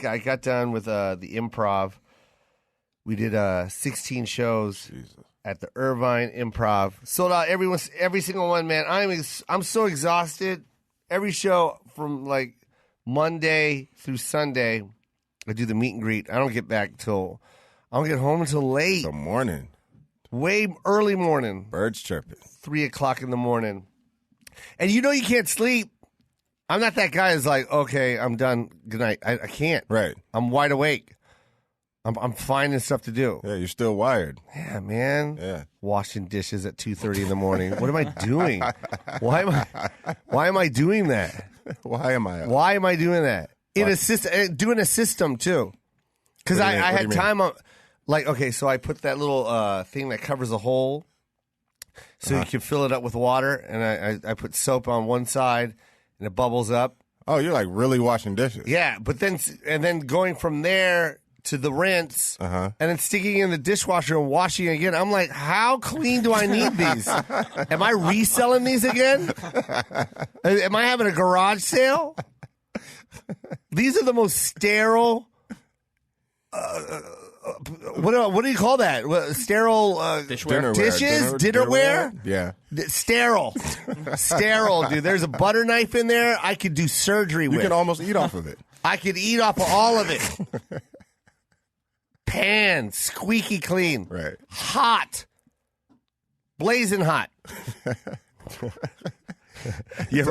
I got done with the improv. We did 16 shows at the Irvine Improv. Sold out every single one, man. I'm so exhausted. Every show from like Monday through Sunday, I do the meet and greet. I don't get home until late. The morning. Way early morning. Birds chirping. 3 o'clock in the morning. And you can't sleep. I'm not that guy who's like, okay, I'm done. Good night. I can't. Right. I'm wide awake. I'm finding stuff to do. Yeah, you're still wired. Yeah, man. Yeah. Washing dishes at 2:30 in the morning. What am I doing? Why am I doing that? Why am I doing that? Doing a system too. Because I had time on, like, okay, so I put that little thing that covers the hole so you can fill it up with water, and I put soap on one side and it bubbles up. Oh, you're like really washing dishes. Yeah, but then going from there to the rinse, and then sticking it in the dishwasher and washing it again. I'm like, how clean do I need these? Am I reselling these again? Am I having a garage sale? These are the most sterile. What do you call that? Sterile Dishware? dishes, dinnerware. Yeah, sterile, dude. There's a butter knife in there. I could do surgery with. You can almost eat off of it. I could eat off of all of it. Pan, squeaky clean. Right. Hot. Blazing hot. You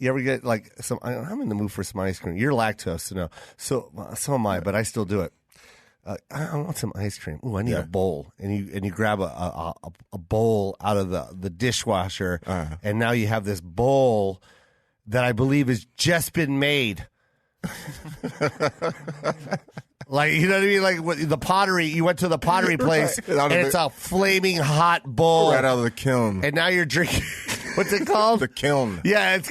ever get like some? I'm in the mood for some ice cream. You're lactose, so am I, but I still do it. I want some ice cream. Ooh, I need a bowl, and you grab a bowl out of the dishwasher, and now you have this bowl that I believe has just been made. Like, you know what I mean? Like the pottery, you went to the pottery place, and it's a flaming hot bowl. Right out of the kiln. And now you're drinking, what's it called? The kiln. Yeah, and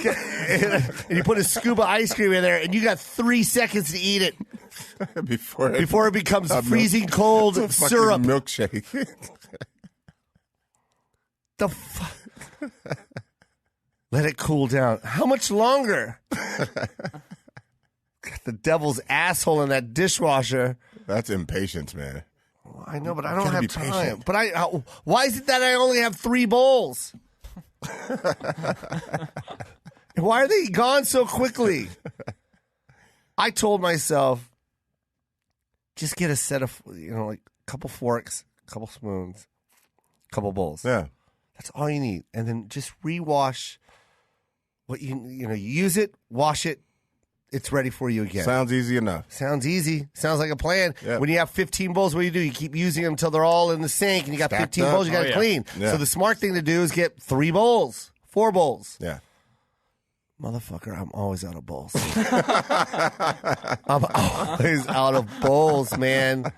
you put a scoop of ice cream in there, and you got 3 seconds to eat it. Before it becomes freezing cold syrup. Milkshake. The fuck? Let it cool down. How much longer? Got the devil's asshole in that dishwasher. That's impatience, man. Well, I know, but I don't have time. Patient. But why is it that I only have 3 bowls? Why are they gone so quickly? I told myself, just get a set of, like a couple forks, a couple spoons, a couple bowls. Yeah. That's all you need. And then just rewash what you use it, wash it. It's ready for you again. Sounds easy enough. Sounds easy. Sounds like a plan. Yep. When you have 15 bowls, what do? You keep using them until they're all in the sink, and you got Stacked 15 up. bowls you got to clean. Yeah. So the smart thing to do is get 3 bowls, 4 bowls. Yeah. Motherfucker, I'm always out of bowls. I'm always out of bowls, man.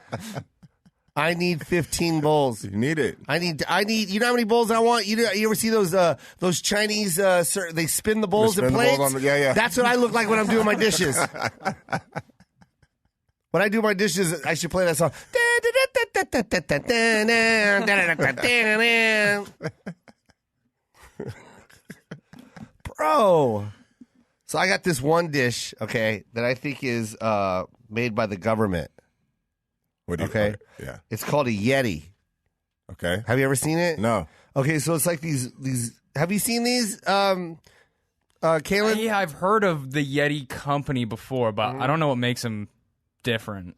I need 15 bowls. You need it. I need. You know how many bowls I want? You ever see those Chinese? They spin the bowls and plates. Yeah. That's what I look like when I'm doing my dishes. When I do my dishes, I should play that song. Bro. So I got this one dish, okay, that I think is made by the government. What do you okay? Yeah. It's called a Yeti. Okay. Have you ever seen it? No. Okay, so it's like these have you seen these, Caelan? Yeah, I've heard of the Yeti company before, but I don't know what makes them different.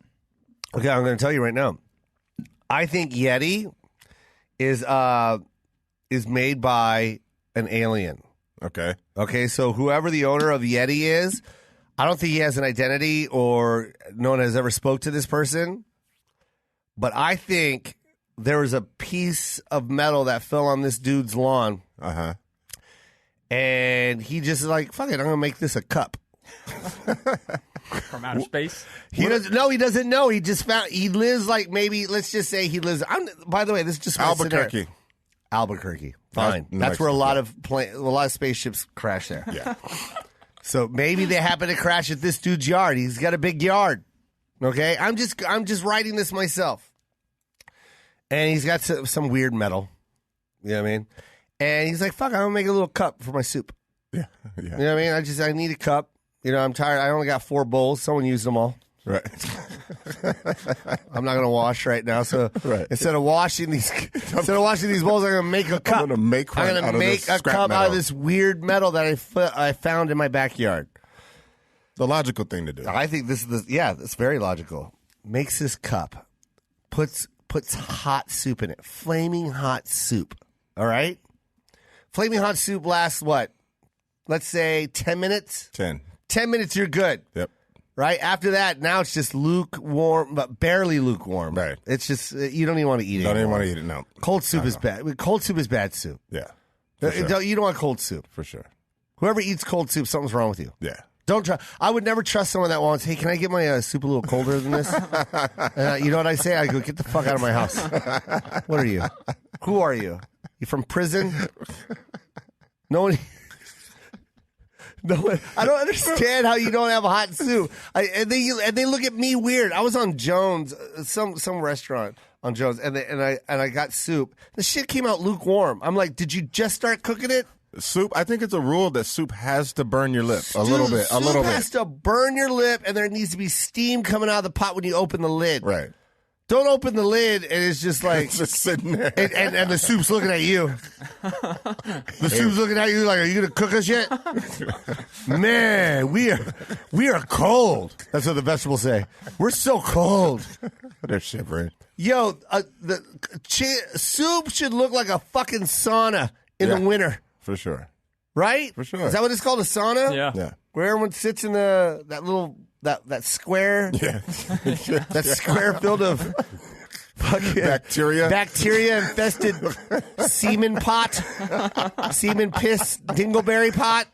Okay, I'm going to tell you right now. I think Yeti is made by an alien. Okay. Okay, so whoever the owner of Yeti is, I don't think he has an identity or no one has ever spoke to this person. But I think there was a piece of metal that fell on this dude's lawn. Uh-huh. And he just is like, fuck it, I'm going to make this a cup. From outer space? He doesn't know. He just found, he lives like maybe, let's just say he lives, by the way, this is just Albuquerque. Albuquerque. Fine. Nice. That's where a lot of spaceships crash there. Yeah. So maybe they happen to crash at this dude's yard. He's got a big yard. Okay? I'm just writing this myself. And he's got some weird metal. You know what I mean? And he's like, fuck, I'm going to make a little cup for my soup. Yeah. You know what I mean? I need a cup. You know, I'm tired. I only got 4 bowls. Someone used them all. Right. I'm not going to wash right now. So right. instead of washing these bowls, I'm going to make a cup. I'm going to make a cup out of this weird metal that I found in my backyard. The logical thing to do. I think this is it's very logical. Makes this cup, puts hot soup in it, flaming hot soup. All right, flaming hot soup lasts what? Let's say 10 minutes. 10 minutes, you're good. Yep. Right after that, now it's just lukewarm, but barely lukewarm. Right. It's just you don't even want to eat it. Don't even want to eat it. No. Cold soup is bad. Cold soup is bad soup. Yeah. Sure. You don't want cold soup. For sure. Whoever eats cold soup, something's wrong with you. Yeah. Don't try. I would never trust someone that wants, hey, can I get my soup a little colder than this? You know what I say? I go, get the fuck out of my house. What are you? Who are you? You from prison? No one. I don't understand how you don't have a hot soup. And they look at me weird. I was on Jones, some restaurant on Jones, and I got soup. The shit came out lukewarm. I'm like, did you just start cooking it? Soup, I think it's a rule that soup has to burn your lip a little bit. Soup has to burn your lip, and there needs to be steam coming out of the pot when you open the lid. Right. Don't open the lid, and it's just like it's just sitting there, and the soup's looking at you. The soup's looking at you like, are you gonna cook us yet? Man, we are cold. That's what the vegetables say. We're so cold. They're shivering. Yo, soup should look like a fucking sauna in the winter. For sure. Right? For sure. Is that what it's called, a sauna? Yeah. Where everyone sits in that square. Yeah. That square filled of fucking bacteria infested semen pot. Semen piss dingleberry pot.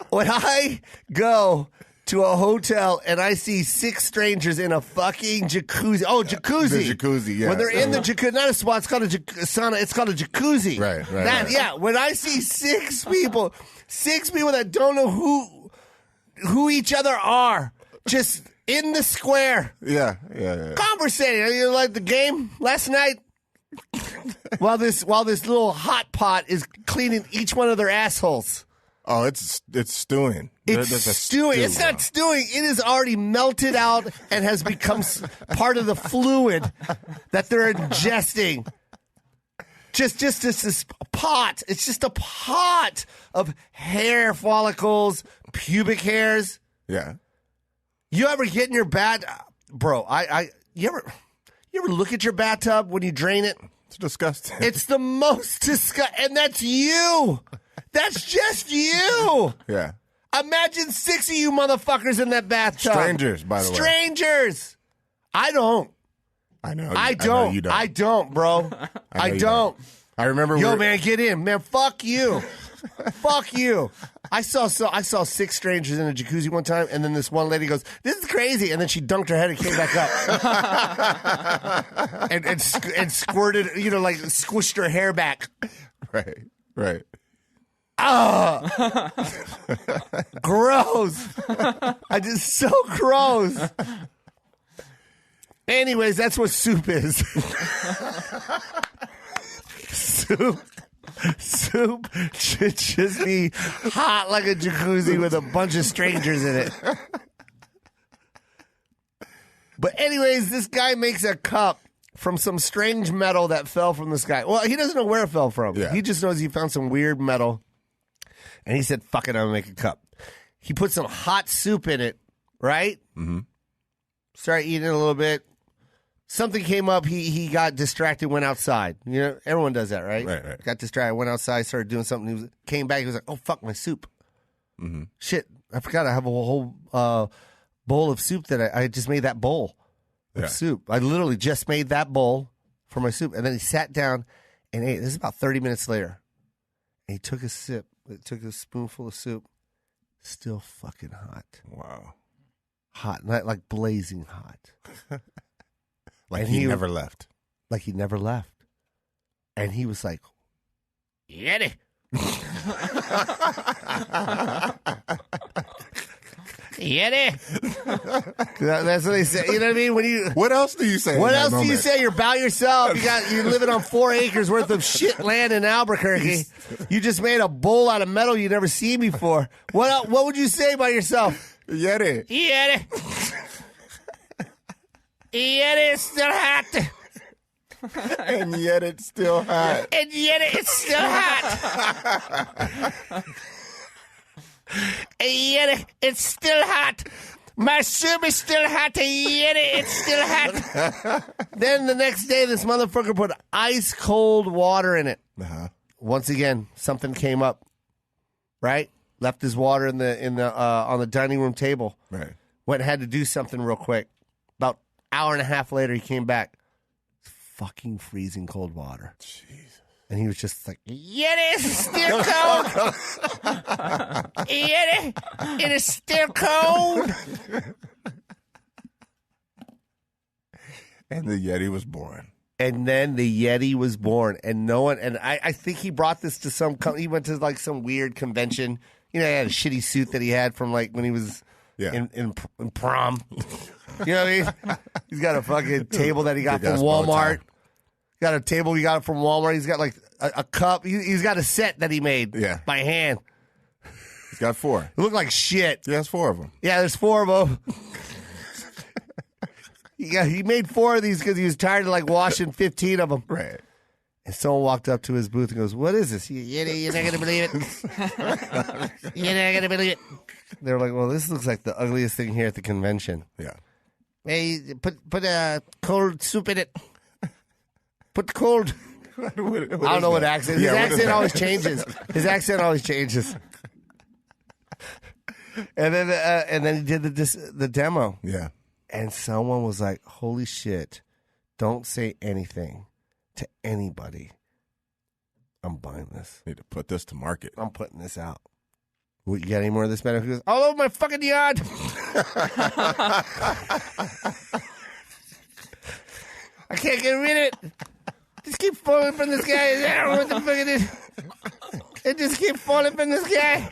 When I go to a hotel and I see 6 strangers in a fucking jacuzzi. Oh, jacuzzi. The jacuzzi, yeah. When they're in the jacuzzi, not a spa, it's called a sauna, it's called a jacuzzi. Right. Yeah, when I see 6 people that don't know who each other are, just in the square. Yeah. Conversating. You like the game last night? while this little hot pot is cleaning each one of their assholes. Oh, it's stewing. It's stewing. It's not stewing. It is already melted out and has become part of the fluid that they're ingesting. Just this pot. It's just a pot of hair follicles, pubic hairs. Yeah. You ever get in your bro? You ever look at your bathtub when you drain it? It's disgusting. It's the most disgusting, and that's you. That's just you. Yeah. Imagine 6 of you motherfuckers in that bathtub. Strangers, by the way. Strangers. I don't. I know. I don't. You don't. I don't, bro. I don't. I remember. Yo, man, get in, man. Fuck you. Fuck you. I saw 6 strangers in a jacuzzi one time, and then this one lady goes, "This is crazy," and then she dunked her head and came back up, and squirted, like squished her hair back. Right. Ah, gross. I just so gross. Anyways, that's what soup is. Soup should just be hot like a jacuzzi with a bunch of strangers in it. But anyways, this guy makes a cup from some strange metal that fell from the sky. Well, he doesn't know where it fell from. Yeah. He just knows he found some weird metal. And he said, fuck it, I'm going to make a cup. He put some hot soup in it, right? Mm-hmm. Started eating it a little bit. Something came up. He got distracted, went outside. Everyone does that, right? Right. Got distracted, went outside, started doing something. He came back. He was like, oh, fuck, my soup. Mm-hmm. Shit, I forgot I have a whole bowl of soup that I just made that bowl of soup. I literally just made that bowl for my soup. And then he sat down and ate. This is about 30 minutes later. And he took a sip. Took a spoonful of soup. Still fucking hot. Wow. Hot, not like blazing hot. Like he never left. Like he never left. And he was like, Yeti. Yeti. That's what they say. You know what I mean? What else do you say? What else do you say? You're by yourself. You're living on 4 acres worth of shit land in Albuquerque. You just made a bowl out of metal you never seen before. What would you say by yourself? Yeti. Yeti is still hot. And yet it's still hot. And yet it's still hot. And yet it's still hot. My soup is still hot. And yet it's still hot. Then the next day, this motherfucker put ice cold water in it. Uh-huh. Once again, something came up. Right? Left his water in the on the dining room table. Right. Went and had to do something real quick. About an hour and a half later, he came back. Fucking freezing cold water. Jesus. And he was just like, Yeti is still cold. Yeti, it is still cold. And the Yeti was born. And then the Yeti was born. And no one, and I think he brought this to he went to like some weird convention. You know, he had a shitty suit that he had from like when he was in prom. You know what I mean? He's got a fucking table that he got from Walmart. Got a table he got from Walmart. He's got like a cup. He's got a set that he made by hand. He's got 4. It looked like shit. He has 4 of them. Yeah, there's 4 of them. He made 4 of these because he was tired of like washing 15 of them. Right. And someone walked up to his booth and goes, "What is this? You're not going to believe it. You're not going to believe it." They were like, "Well, this looks like the ugliest thing here at the convention." Yeah. Hey, put a cold soup in it. Put the cold. I don't know what accent. His accent always changes. His accent always changes. And then he did the demo. Yeah. And someone was like, "Holy shit! Don't say anything to anybody. I'm buying this. Need to put this to market. I'm putting this out." What, you got any more of this, man? He goes, "All over my fucking yard." I can't get rid of it. Just keep falling from this guy. I don't know what the fuck it is. It just keep falling from this guy.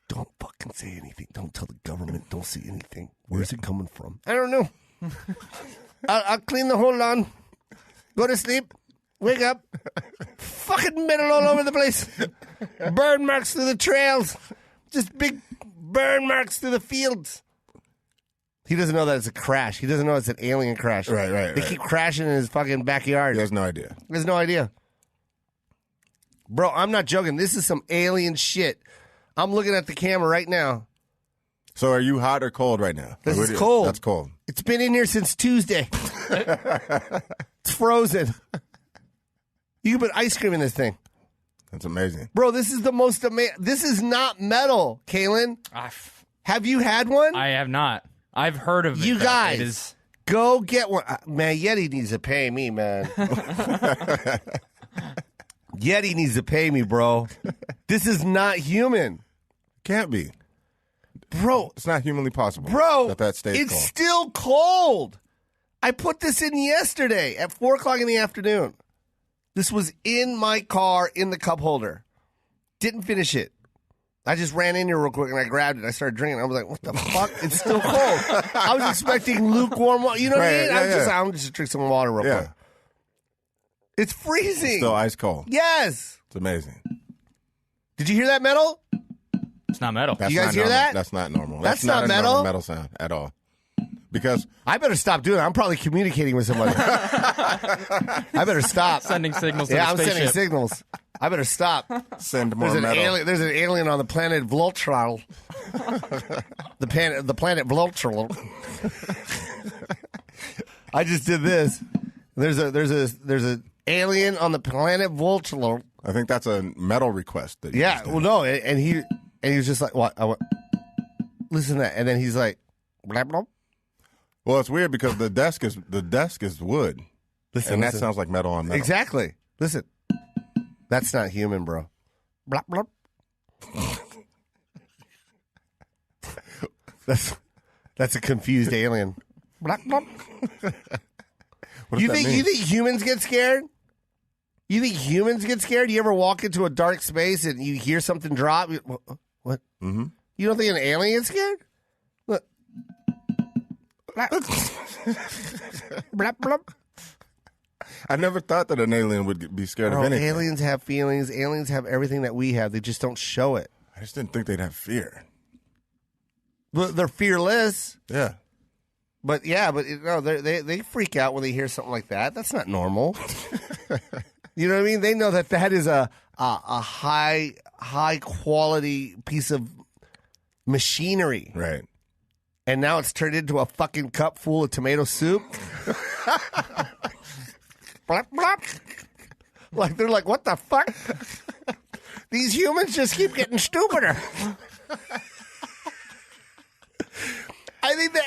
Don't fucking say anything. Don't tell the government. Don't say anything. Where's it coming from? I don't know. I'll clean the whole lawn. Go to sleep. Wake up. Fucking metal all over the place. Burn marks through the trails. Just big burn marks through the fields. He doesn't know that it's a crash. He doesn't know it's an alien crash. Right. They keep crashing in his fucking backyard. He has no idea. He has no idea. Bro, I'm not joking. This is some alien shit. I'm looking at the camera right now. So are you hot or cold right now? This is cold. That's cold. It's been in here since Tuesday. It's frozen. You can put ice cream in this thing. That's amazing. Bro, this is the most amazing. This is not metal, Caelan. Have you had one? I have not. I've heard of it. You guys, go get one. Man, Yeti needs to pay me, man. Yeti needs to pay me, bro. This is not human. Can't be. Bro. It's not humanly possible. Bro, that stays it's cold. still cold. I put this in yesterday at 4 o'clock in the afternoon. This was in my car in the cup holder. Didn't finish it. I just ran in here real quick and I grabbed it. I started drinking. I was like, what the fuck? It's still cold. I was expecting lukewarm water. You know what I mean? I'm just drink some water real quick. It's freezing. Still ice cold. Yes. It's amazing. Did you hear that metal? It's not metal. That's you guys not hear normal. that? That's not normal. That's not not a metal? normal metal sound at all. Because I better stop doing it. I'm probably communicating with somebody. I better stop. Sending signals to Yeah, the I'm spaceship. sending signals. I better stop. send more metal. There's an alien on the planet Vlotral. the planet Vlotral. I just did this. There's a alien on the planet Vlotral. I think that's a metal request. That Yeah. Well, no, and he was just like, what? I went, listen to that, and then he's like, blah, blah. Well, it's weird because the desk is wood, Listen, that sounds like metal on metal. Exactly. Listen, that's not human, bro. Blah blah. That's a confused alien. Blah blah. You think humans get scared? You think humans get scared? You ever walk into a dark space and you hear something drop? What? Mm-hmm. You don't think an alien is scared? Look. Blop, blop. I never thought that an alien would be scared Bro, of anything. aliens have feelings. Aliens have everything that we have. They just don't show it. I just didn't think they'd have fear. But they're fearless. Yeah. But they freak out when they hear something like that. That's not normal. You know what I mean? They know that is a high quality piece of machinery. Right. And now it's turned into a fucking cup full of tomato soup. Blop, blop. Like they're like, what the fuck? These humans just keep getting stupider. I think the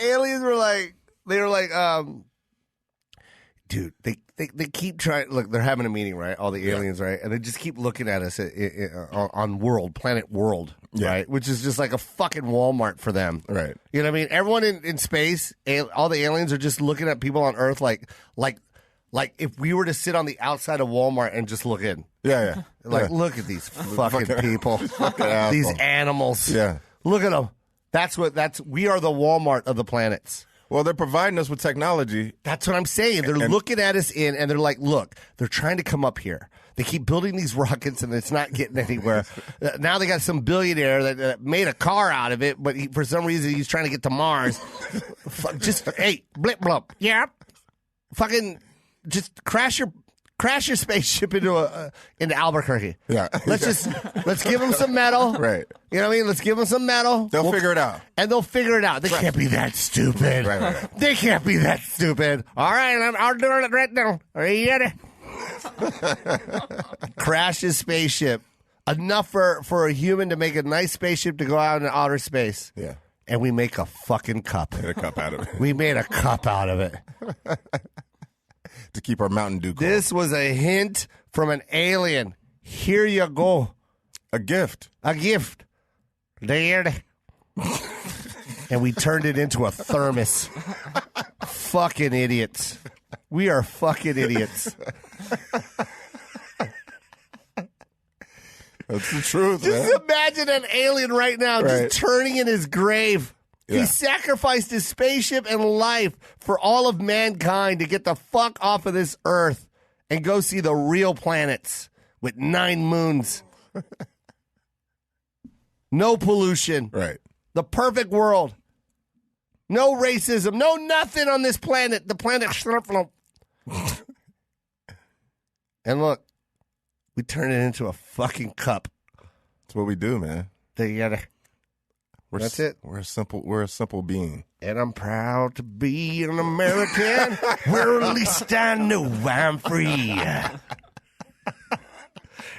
aliens were like, dude, they keep trying. Look, they're having a meeting, right? All the aliens, right? And they just keep looking at us on planet world, right? Which is just like a fucking Walmart for them, right? You know what I mean? Everyone in space, all the aliens are just looking at people on Earth like if we were to sit on the outside of Walmart and just look in. Yeah. Look at these fucking people, these animals. Yeah, look at them. We are the Walmart of the planets. Well, they're providing us with technology. That's what I'm saying. They're looking at us and they're like, look, they're trying to come up here. They keep building these rockets and it's not getting anywhere. Now they got some billionaire that made a car out of it, but for some reason he's trying to get to Mars. Hey, blip blop. Yeah. Fucking just crash your spaceship into Albuquerque. Yeah. Let's give them some metal. Right. You know what I mean? Let's give them some metal. They'll figure it out. And they'll figure it out. They can't be that stupid. Right. They can't be that stupid. All right, I'm doing it right now. Are you ready? Crash his spaceship. Enough for a human to make a nice spaceship to go out in outer space. Yeah. And we make a fucking cup. Made a cup out of it. We made a cup out of it. To keep our Mountain Dew cold. This was a hint from an alien. Here you go. A gift. There. And we turned it into a thermos. Fucking idiots. We are fucking idiots. That's the truth, Just man. imagine an alien right now just turning in his grave. Yeah. He sacrificed his spaceship and life for all of mankind to get the fuck off of this earth and go see the real planets with 9 moons. No pollution. Right. The perfect world. No racism. No nothing on this planet. The planet. And look, we turn it into a fucking cup. That's what we do, man. Together. That's it. We're a simple being. And I'm proud to be an American. Where at least I know I'm free.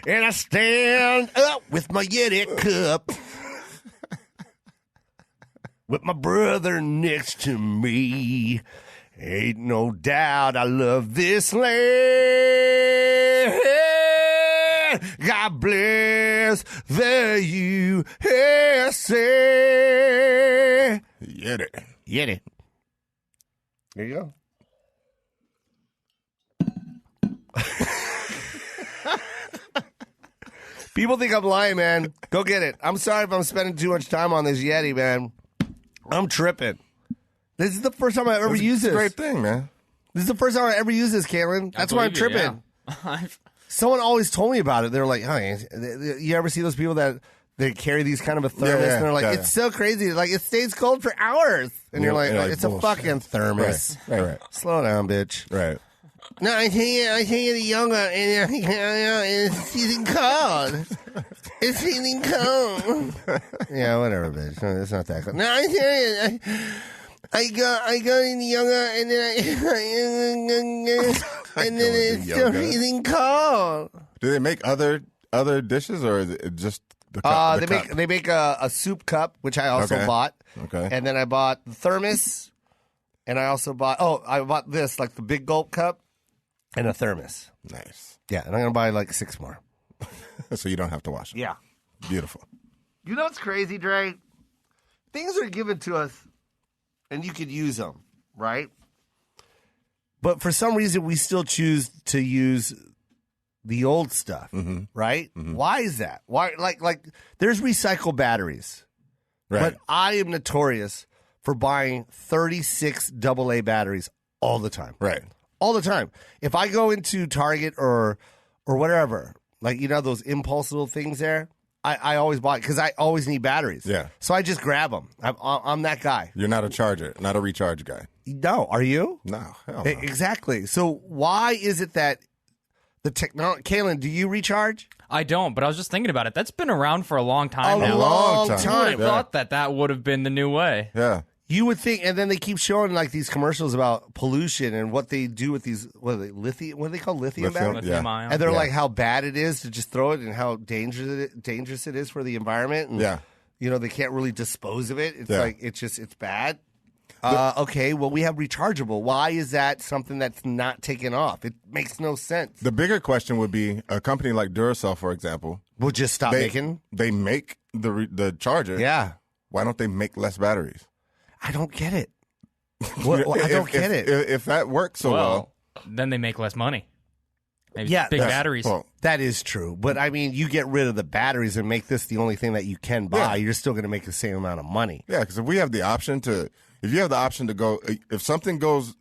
And I stand up with my Yeti cup. With my brother next to me. Ain't no doubt I love this land. God bless the USA. Yeti. There you go. People think I'm lying, man. Go get it. I'm sorry if I'm spending too much time on this Yeti, man. I'm tripping. This is the first time I ever used this. It's a great thing, man. This is the first time I ever used this, Caelan. That's why I'm tripping. Someone always told me about it. They're like, "Hey, you ever see those people that they carry these kind of a thermos?" And they're like, "It's so crazy. Like it stays cold for hours." And you're like, "It's a fucking thermos." Right. Slow down, bitch. Right. No, I think the younger, and it's getting cold. It's getting cold. Yeah, whatever, bitch. No, it's not that cold. No, I tell you, I got in the younger, and then it's still getting cold. Do they make other dishes, or is it just the cup? They make a soup cup, which I also bought. Okay. And then I bought the thermos, and I also bought this, like the big gulp cup. And a thermos. Nice. Yeah, and I'm going to buy like 6 more. So you don't have to wash them. Yeah. Beautiful. You know what's crazy, Dre? Things are given to us, and you could use them, right? But for some reason, we still choose to use the old stuff, right? Why is that? Why like there's recycled batteries, Right. but I am notorious for buying 36 AA batteries all the time. Right. All the time. If I go into Target or whatever, like those impulse little things there, I always buy it because I always need batteries. Yeah. So I just grab them. I'm that guy. You're not a charger, not a recharge guy. No, are you? No, hell no. Exactly. So why is it that the technology? Caelan, do you recharge? I don't, but I was just thinking about it. That's been around for a long time A now. long Who would time. have thought that would have been the new way? Yeah. You would think, and then they keep showing like these commercials about pollution and what they do with these. What are they? Lithium? What do they call lithium batteries? Lithium Yeah. ion. And they're Yeah. like how bad it is to just throw it and how dangerous it is for the environment. And, Yeah. they can't really dispose of it. It's Yeah. like it's bad. Okay, well we have rechargeable. Why is that something that's not taken off? It makes no sense. The bigger question would be a company like Duracell, for example. We'll just stop making. They make the charger. Yeah, Why don't they make less batteries? I don't get it. I don't get it. If that works so well, then they make less money. Maybe Yeah, big that's- batteries. well, That is true, but I mean, you get rid of the batteries and make this the only thing that you can buy. Yeah. You're still going to make the same amount of money. yeah, because if you have the option to go, if something goes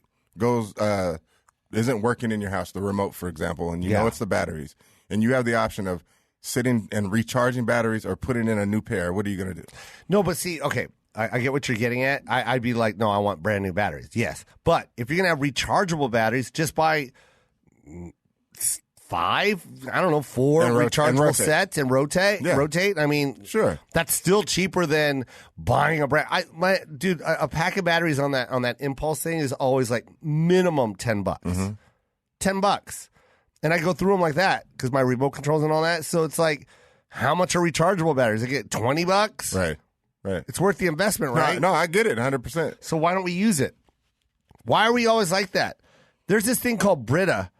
isn't working in your house, the remote, for example, and you know it's the batteries, and you have the option of sitting and recharging batteries or putting in a new pair, what are you going to do? No, but see, okay, I get what you're getting at. I'd be like, no, I want brand new batteries. Yes, but if you're going to have rechargeable batteries, just buy 4 And rechargeable rotate. sets and rotate. Yeah. Rotate. I mean, Sure. that's still cheaper than buying a brand. Dude, a pack of batteries on that impulse thing is always like minimum $10. $10, and I go through them like that because my remote controls and all that. So it's like, how much are rechargeable batteries? I get $20. Right. It's worth the investment, right? No, I get it 100%. So why don't we use it? Why are we always like that? There's this thing called Brita,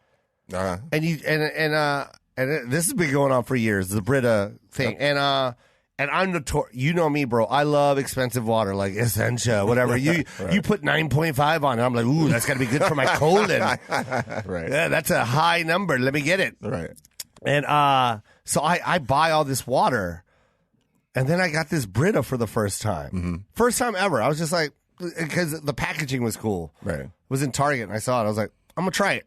Uh-huh. and this has been going on for years. The Brita thing, and I'm notorious. You know me, bro. I love expensive water, like Essentia, whatever. You put 9.5 on it. I'm like, ooh, that's got to be good for my colon. Right. Yeah, that's a high number. Let me get it. Right. And so I buy all this water, and then I got this Brita for the first time. First time ever. I was just like, because the packaging was cool. Right. It was in Target, and I saw it. I was like, I'm going to try it.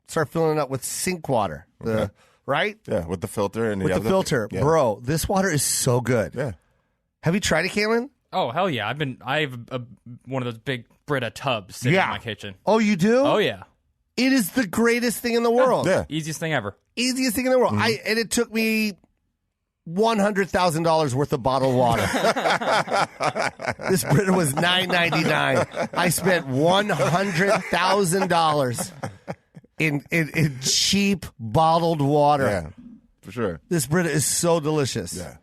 Start filling it up with sink water. Right? Yeah, with the filter. And With the filter. Yeah. Bro, this water is so good. Yeah. Have you tried it, Caelan? Oh hell yeah! I have one of those big Brita tubs sitting in my kitchen. Oh, you do? Oh yeah, It is the greatest thing in the world. Yeah. easiest thing ever. Easiest thing in the world. And it took me $100,000 worth of bottled water. This Brita was $9.99. I spent $100,000 in cheap bottled water. Yeah. For sure. This Brita is so delicious. Yeah.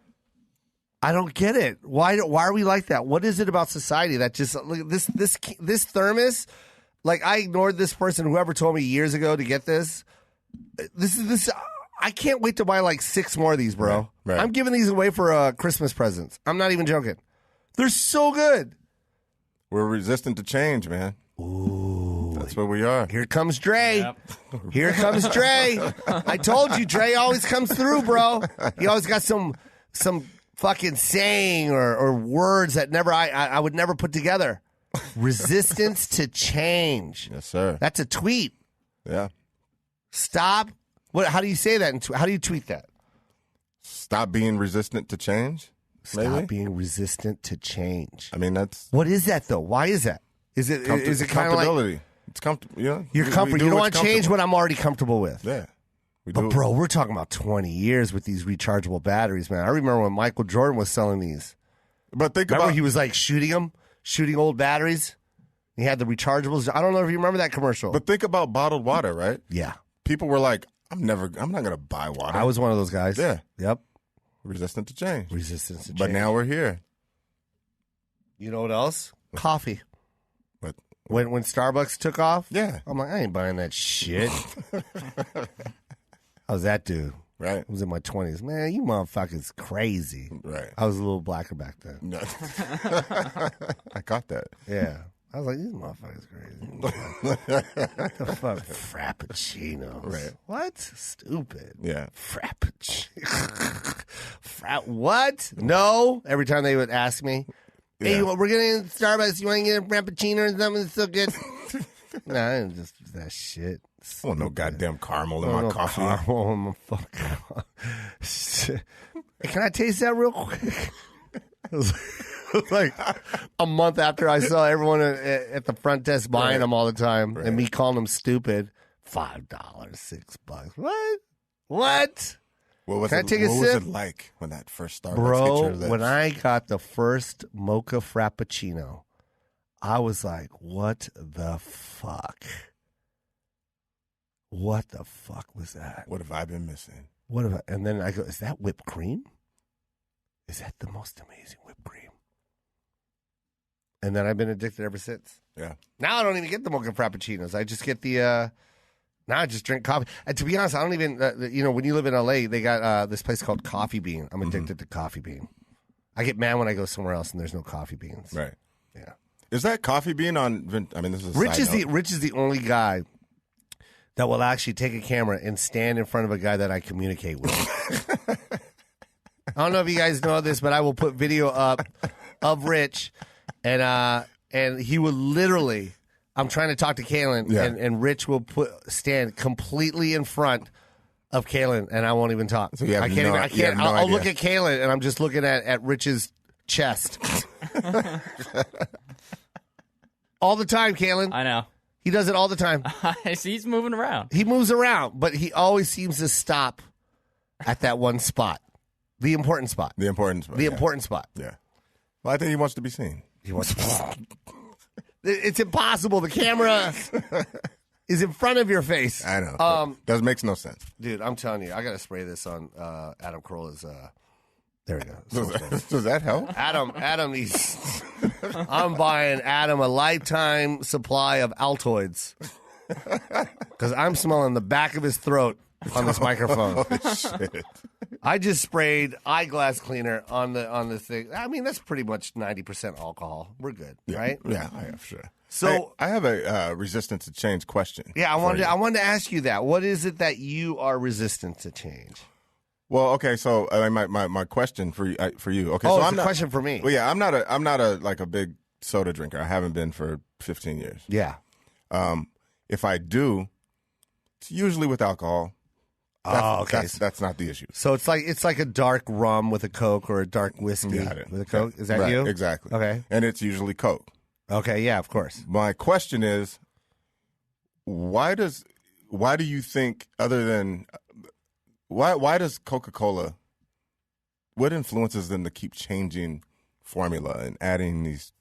I don't get it. Why are we like that? What is it about society that just look, this thermos? Like, I ignored this person, whoever told me years ago to get this. This. I can't wait to buy like 6 more of these, bro. Right. I'm giving these away for Christmas presents. I'm not even joking. They're so good. We're resistant to change, man. Ooh. That's what we are. Here comes Dre. Yep. Here comes Dre. I told you, Dre always comes through, bro. He always got some fucking saying or words that I would never put together. Resistance to change. Yes, sir. That's a tweet. Yeah. Stop. How do you say that? How do you tweet that? Stop being resistant to change. Stop Maybe? being resistant to change. I mean, that's What is that though? Why is that? Is it kind of like comfortability? It's comfortable. You know, you're comfortable? You don't want to change what I'm already comfortable with. Yeah. We But do. bro, we're talking about 20 years with these rechargeable batteries, man. I remember when Michael Jordan was selling these. But think Remember about he was like shooting old batteries. He had the rechargeables. I don't know if you remember that commercial. But think about bottled water, right? Yeah, People were like, I'm not going to buy water. I was one of those guys. Yeah. Yep. Resistant to change. Resistance to change. But now we're here. You know what else? Coffee. But When Starbucks took off, yeah, I'm like, I ain't buying that shit. How's that dude? right. I was in my 20s. Man, you motherfuckers crazy. Right. I was a little blacker back then. No. I got that. Yeah. I was like, these motherfuckers crazy. What the fuck? Frappuccinos. Right. What? Stupid. Yeah. Frappuccino. What? No. Every time they would ask me, hey, Yeah. we're getting Starbucks. You want to get a Frappuccino or something that's so good? Nah, I didn't just that shit. I want no goddamn caramel in my coffee. Caramel in my fucking coffee. Hey, can I taste that real quick? It was like a month after I saw everyone at the front desk buying them all the time, and me calling them stupid. $5, $6. What? What Can I take a was sip? it like when that first Starbucks Bro, hit your lips? when I got the first mocha frappuccino, I was like, what the fuck? What the fuck was that? What have I been missing? And then I go, is that whipped cream? Is that the most amazing whipped cream? And then I've been addicted ever since. Yeah. Now I don't even get the mocha frappuccinos. I just get the, now I just drink coffee. And to be honest, I don't even, when you live in LA, they got this place called Coffee Bean. I'm addicted to Coffee Bean. I get mad when I go somewhere else and there's no coffee beans. Right. Yeah. Is that Coffee Bean on, I mean, this is a Rich side is note. Rich is the only guy that will actually take a camera and stand in front of a guy that I communicate with. I don't know if you guys know this, but I will put video up of Rich, and he will literally. I'm trying to talk to Caelan, and Rich will stand completely in front of Caelan, and I won't even talk. So you have I can't. no I'll idea. look at Caelan, and I'm just looking at Rich's chest all the time. Caelan, I know. he does it all the time. He's moving around. He moves around, but he always seems to stop at that one spot. The important spot. The important spot. The important spot. Yeah. Well, I think he wants to be seen. He wants to It's impossible. The camera is in front of your face. I know. That makes no sense. Dude, I'm telling you, I got to spray this on Adam Carolla's. There we go. Does that help? Adam needs. I'm buying Adam a lifetime supply of Altoids because I'm smelling the back of his throat on this microphone. Holy shit. I just sprayed eyeglass cleaner on the thing. I mean, that's pretty much 90% alcohol. We're good, right? Yeah, sure. So I have a resistance to change question. yeah, I wanted to ask you that. What is it that you are resistant to change? Well, okay, so my question for you. Okay, Oh, so it's I'm a not, question for me. Well, yeah, I'm not a like a big soda drinker. I haven't been for 15 years. Yeah. If I do, it's usually with alcohol. Okay. That's not the issue. So it's like a dark rum with a Coke or a dark whiskey Got it. with a Coke. Is that Right, you? Exactly. Okay. And it's usually Coke. Okay. Yeah. Of course. My question is, why do you think, other than why does Coca Cola? What influences them to keep changing formula and adding these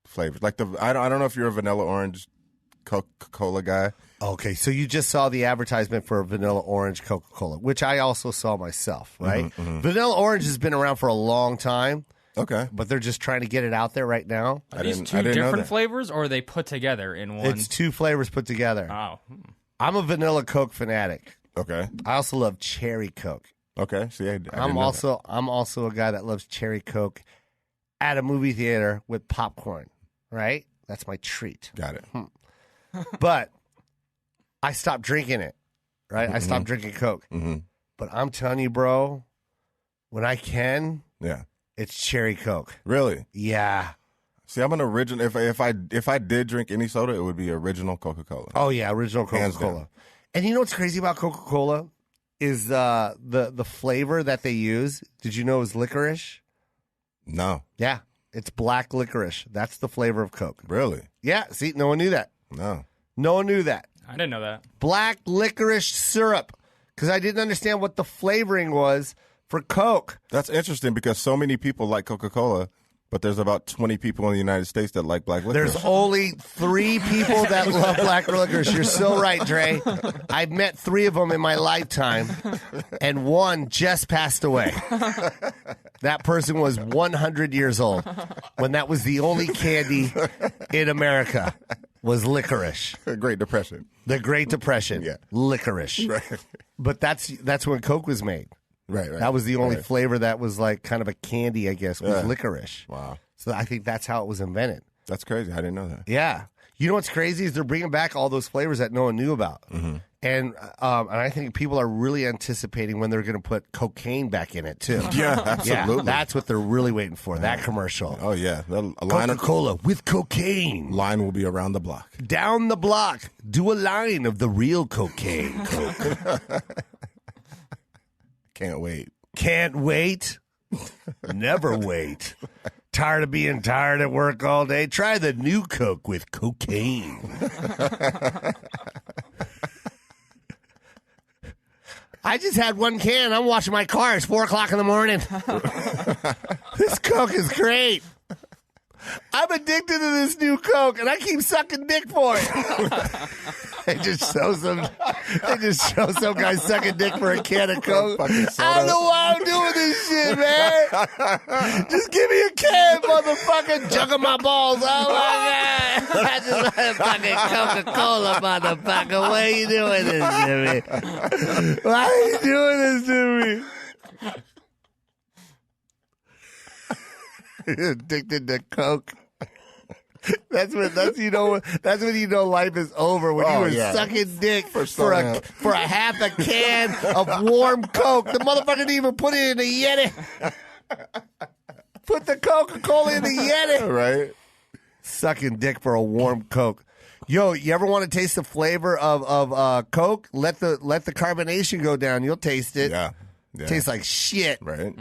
flavors? Like I don't know if you're a vanilla orange Coca Cola guy. Okay. So you just saw the advertisement for vanilla orange Coca Cola, which I also saw myself. Right. Vanilla orange has been around for a long time. Okay. But they're just trying to get it out there right now. Are these I two didn't know different that. flavors, or are they put together in one? It's two flavors put together. Oh. I'm a vanilla Coke fanatic. Okay. I also love cherry Coke. Okay. See, I didn't I'm know also a guy that loves cherry Coke at a movie theater with popcorn. Right? That's my treat. that. Got it. But I stopped drinking it. Right? I stopped drinking Coke. Mm-hmm. But I'm telling you, bro, when I can, Yeah. it's cherry Coke. Really? Yeah. See, I'm an original. If I did drink any soda, it would be original Coca Cola. Oh yeah, original Hands Coca-Cola. down. And you know what's crazy about Coca-Cola is the flavor that they use. Did you know it was licorice? No. Yeah, it's black licorice. That's the flavor of Coke. Really? Yeah, see, no one knew that. No. No one knew that. I didn't know that. Black licorice syrup, because I didn't understand what the flavoring was for Coke. That's interesting because so many people like Coca Cola, but there's about 20 people in the United States that like black licorice. There's only 3 people that love black licorice. You're so right, Dre. I've met 3 of them in my lifetime, and 1 just passed away. That person was 100 years old when that was the only candy in America was licorice. Great Depression. The Great Depression. Yeah. Licorice. Right. But that's when Coke was made. Right. That was the only Right. flavor that was like kind of a candy, I guess, was Yeah. licorice. Wow. So I think that's how it was invented. That's crazy. I didn't know that. Yeah. You know what's crazy is they're bringing back all those flavors that no one knew about. Mm-hmm. And I think people are really anticipating when they're going to put cocaine back in it, too. Yeah, absolutely. Yeah, that's what they're really waiting for, that commercial. Oh, yeah. Coca Cola with cocaine. Line will be around the block. Down the block. Do a line of the real cocaine. Coke. Can't wait. Can't wait. Never wait. Tired of being tired at work all day? Try the new Coke with cocaine. I just had one can. I'm washing my car. It's 4 o'clock in the morning. This Coke is great. I'm addicted to this new Coke, and I keep sucking dick for it. They just show some guy sucking dick for a can of Coke. I don't know why I'm doing this shit, man. Just give me a can, motherfucker. Jugging my balls. Oh, my God. I just want fucking Coca Cola, motherfucker. Why are you doing this to me? Why are you doing this to me? Addicted to Coke. That's when you know life is over, when you were sucking dick for a half a can of warm Coke. The motherfucker didn't even put it in a Yeti. Put the Coca Cola in the Yeti. Right. Sucking dick for a warm Coke. Yo, you ever want to taste the flavor of Coke? Let the carbonation go down. You'll taste it. Yeah. Tastes like shit. Right.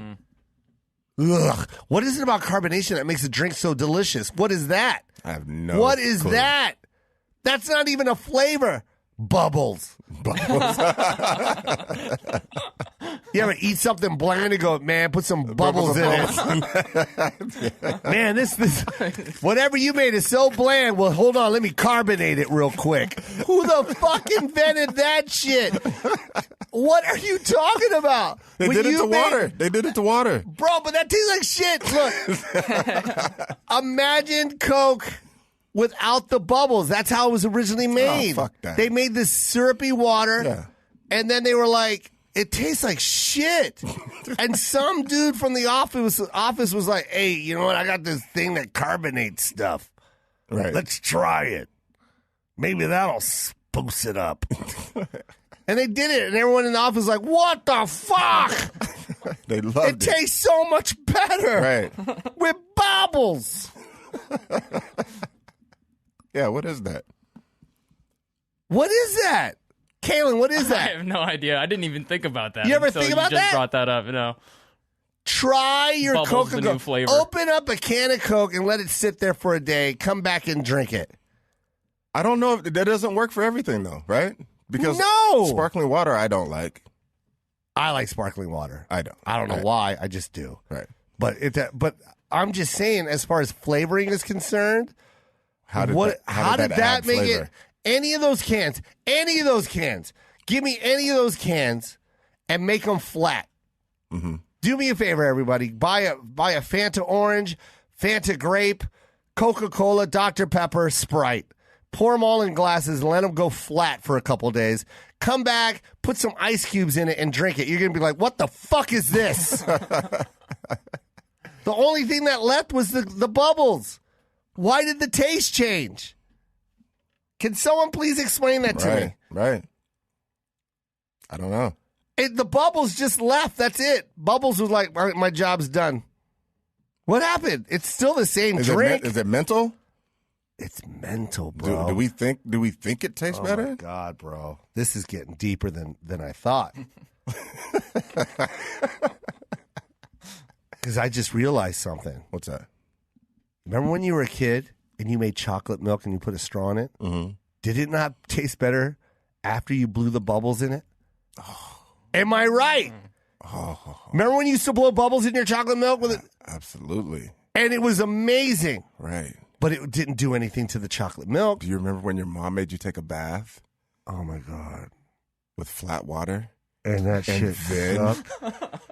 Ugh. What is it about carbonation that makes a drink so delicious? What is that? I have no What is clue. that? That's not even a flavor. Bubbles. You ever eat something bland and go, man, put some bubbles in it. Man, this whatever you made is so bland. Well, hold on, let me carbonate it real quick. Who the fuck invented that shit? What are you talking about? They did it to water. Bro, but that tastes like shit. Look. Imagine Coke without the bubbles. That's how it was originally made. Oh, fuck that. They made this syrupy water, and then they were like, it tastes like shit. And some dude from the office was like, hey, you know what? I got this thing that carbonates stuff. Right. Let's try it. Maybe that'll spruce it up. And they did it, and everyone in the office was like, what the fuck? They loved it. It tastes so much better. Right. With bubbles. Yeah, what is that? What is that? Caelan, what is that? I have no idea. I didn't even think about that. You ever think about you just that? brought that up. No. Try your Bubbles, the Coca-Cola. new flavor. Open up a can of Coke and let it sit there for a day. Come back and drink it. I don't know if that doesn't work for everything though, right? Because sparkling water I don't like. I like sparkling water. I don't. I don't know why. I just do. Right. But I'm just saying, as far as flavoring is concerned, how did that make flavor? it? Any of those cans. Give me any of those cans and make them flat. Mm-hmm. Do me a favor, everybody. Buy a Fanta Orange, Fanta Grape, Coca-Cola, Dr. Pepper, Sprite. Pour them all in glasses and let them go flat for a couple days. Come back, put some ice cubes in it, and drink it. You're going to be like, what the fuck is this? The only thing that left was the bubbles. Why did the taste change? Can someone please explain that to me? Right. I don't know. The bubbles just left. That's it. Bubbles was like, all right, my job's done. What happened? It's still the same drink. Is it mental? It's mental, bro. Do we think it tastes better? Oh my God, bro. This is getting deeper than I thought. Because I just realized something. What's that? Remember when you were a kid and you made chocolate milk and you put a straw in it? Mm-hmm. Did it not taste better after you blew the bubbles in it? Oh. Am I right? Oh. Remember when you used to blow bubbles in your chocolate milk with it? Absolutely. And it was amazing. Right. But it didn't do anything to the chocolate milk. Do you remember when your mom made you take a bath? Oh, my God. With flat water? And that shit sucked.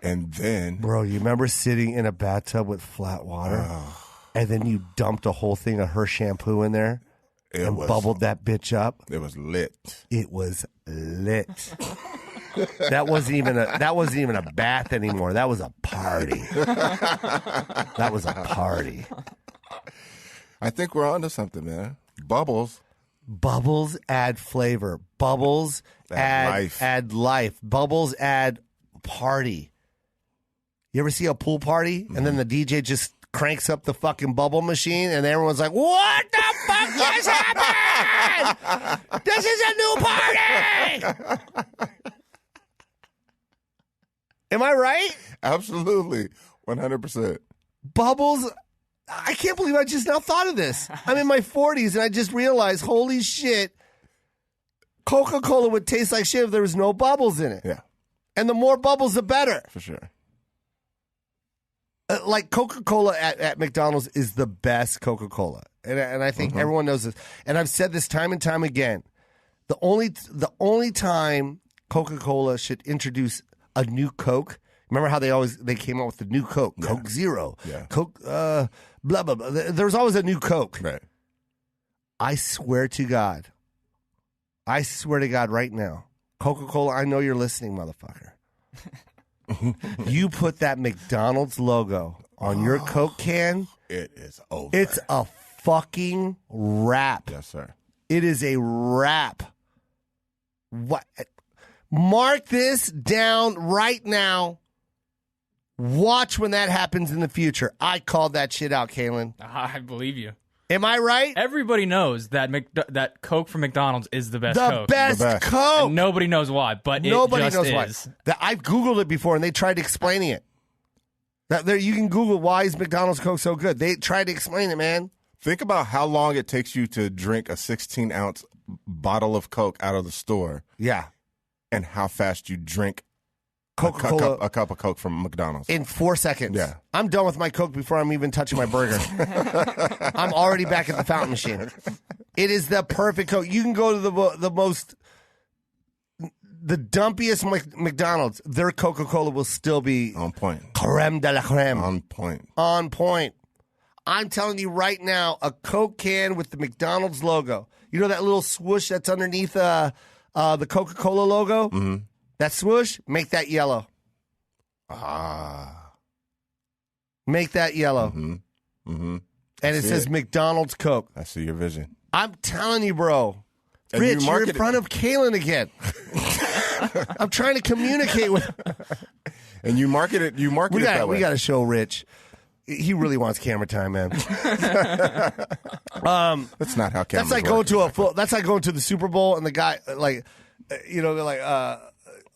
And then... Bro, you remember sitting in a bathtub with flat water? And then you dumped a whole thing of her shampoo in there and bubbled that bitch up? It was lit. It was lit. That wasn't even a bath anymore. That was a party. That was a party. I think we're onto something, man. Bubbles. Bubbles add flavor. Bubbles add life. Bubbles add party. You ever see a pool party and then the DJ just cranks up the fucking bubble machine and everyone's like, what the fuck just happened? This is a new party! Am I right? Absolutely. 100%. Bubbles, I can't believe I just now thought of this. I'm in my 40s and I just realized, holy shit, Coca Cola would taste like shit if there was no bubbles in it. Yeah. And the more bubbles, the better. For sure. Like Coca Cola at McDonald's is the best Coca Cola. And I think everyone knows this. And I've said this time and time again. The only time Coca Cola should introduce a new Coke. Remember how they came out with the new Coke, Coke Zero, Coke, blah, blah, blah. There's always a new Coke. Right. I swear to God right now, Coca-Cola, I know you're listening, motherfucker. You put that McDonald's logo on your Coke can. It is over. It's a fucking wrap. Yes, sir. It is a wrap. What? Mark this down right now. Watch when that happens in the future. I called that shit out, Caelan. I believe you. Am I right? Everybody knows that that Coke from McDonald's is the best Coke. The best Coke. And nobody knows why, but nobody it just knows is. why. I've Googled it before, and they tried explaining it. There, you can Google why is McDonald's Coke so good. They tried to explain it, man. Think about how long it takes you to drink a 16-ounce bottle of Coke out of the store. Yeah. And how fast you drink Coca-Cola. a cup of Coke from McDonald's. In 4 seconds. Yeah. I'm done with my Coke before I'm even touching my burger. I'm already back at the fountain machine. It is the perfect Coke. You can go to the dumpiest McDonald's. Their Coca-Cola will still be on point. Creme de la creme. On point. On point. I'm telling you right now, a Coke can with the McDonald's logo. You know that little swoosh that's underneath the Coca-Cola logo? Mm-hmm. That swoosh, make that yellow. Make that yellow. Mm-hmm. Mm-hmm. And it says McDonald's Coke. I see your vision. I'm telling you, bro. And Rich, you're in front of Caelan again. I'm trying to communicate with. And you market it. You market it that way. We got to show Rich. He really wants camera time, man. That's not how cameras That's like work. That's like going to the Super Bowl and the guy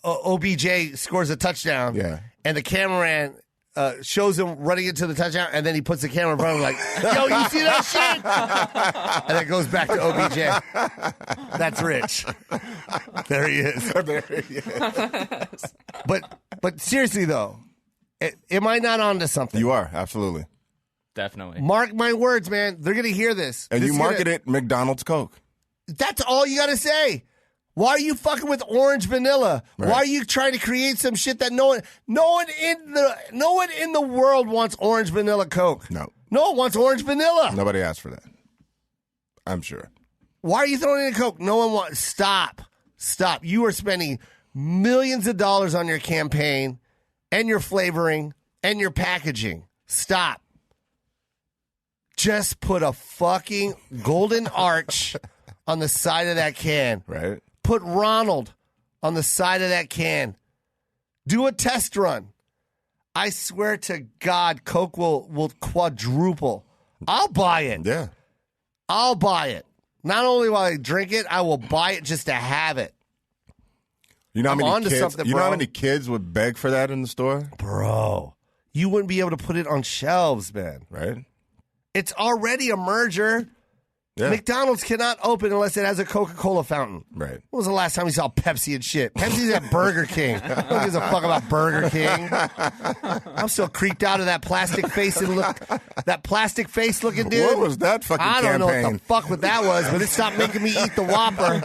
OBJ scores a touchdown. Yeah. And the cameraman shows him running into the touchdown, and then he puts the camera in front of him like, yo, you see that shit? And it goes back to OBJ. That's Rich. There he is. But seriously, though, am I not onto something? You are, absolutely. Definitely. Mark my words, man. They're going to hear this. And you market it McDonald's Coke. That's all you got to say. Why are you fucking with orange vanilla? Right. Why are you trying to create some shit that no one in the world wants orange vanilla Coke? No. No one wants orange vanilla. Nobody asked for that. I'm sure. Why are you throwing in a Coke? No one wants. Stop. You are spending millions of dollars on your campaign and your flavoring and your packaging. Stop. Just put a fucking golden arch on the side of that can. Right. Put Ronald on the side of that can. Do a test run. I swear to God, Coke will quadruple. I'll buy it. Yeah. I'll buy it. Not only will I drink it, I will buy it just to have it. You know how I'm many kids? You know how many kids would beg for that in the store, bro? You wouldn't be able to put it on shelves, man. Right? It's already a merger. Yeah. McDonald's cannot open unless it has a Coca-Cola fountain. Right. When was the last time you saw Pepsi and shit? Pepsi's at Burger King. Who gives a fuck about Burger King? I'm still creeped out of that plastic face looking dude. What was that fucking campaign? I don't know what the fuck that was, but it stopped making me eat the Whopper.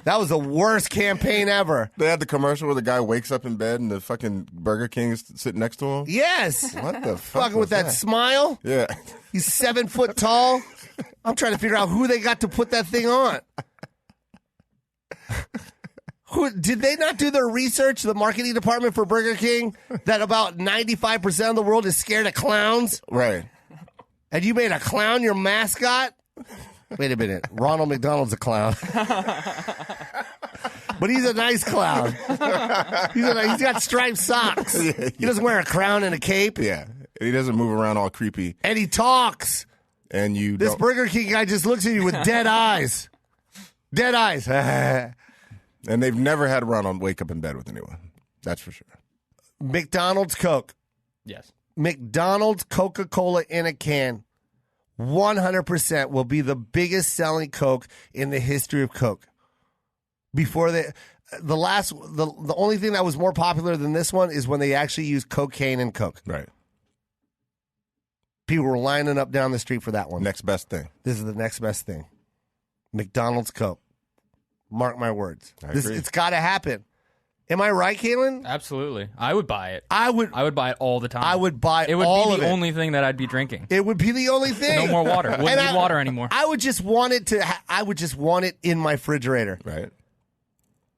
That was the worst campaign ever. They had the commercial where the guy wakes up in bed and the fucking Burger King is sitting next to him? Yes. What the fuck? Fucking with that smile? Yeah. He's 7 foot tall. I'm trying to figure out who they got to put that thing on. Did they not do their research, the marketing department for Burger King, that about 95% of the world is scared of clowns? Right. And you made a clown your mascot? Wait a minute. Ronald McDonald's a clown. But he's a nice clown. He's got striped socks. Yeah. He doesn't wear a crown and a cape. Yeah. He doesn't move around all creepy. And he talks. And this Burger King guy just looks at you with dead eyes. Dead eyes. And they've never had Ronald wake up in bed with anyone. That's for sure. McDonald's Coke. Yes. McDonald's Coca Cola in a can. 100% will be the biggest selling Coke in the history of Coke. Before the only thing that was more popular than this one is when they actually used cocaine in Coke. Right. People were lining up down the street for that one. Next best thing. This is the next best thing. McDonald's Coke. Mark my words. It's got to happen. Am I right, Caelan? Absolutely. I would buy it. I would buy it all the time. I would buy it. Would all be of the it. only thing that I'd be drinking. It would be the only thing. No more water. Wouldn't need water anymore. I would just want it to. I would just want it in my refrigerator. Right.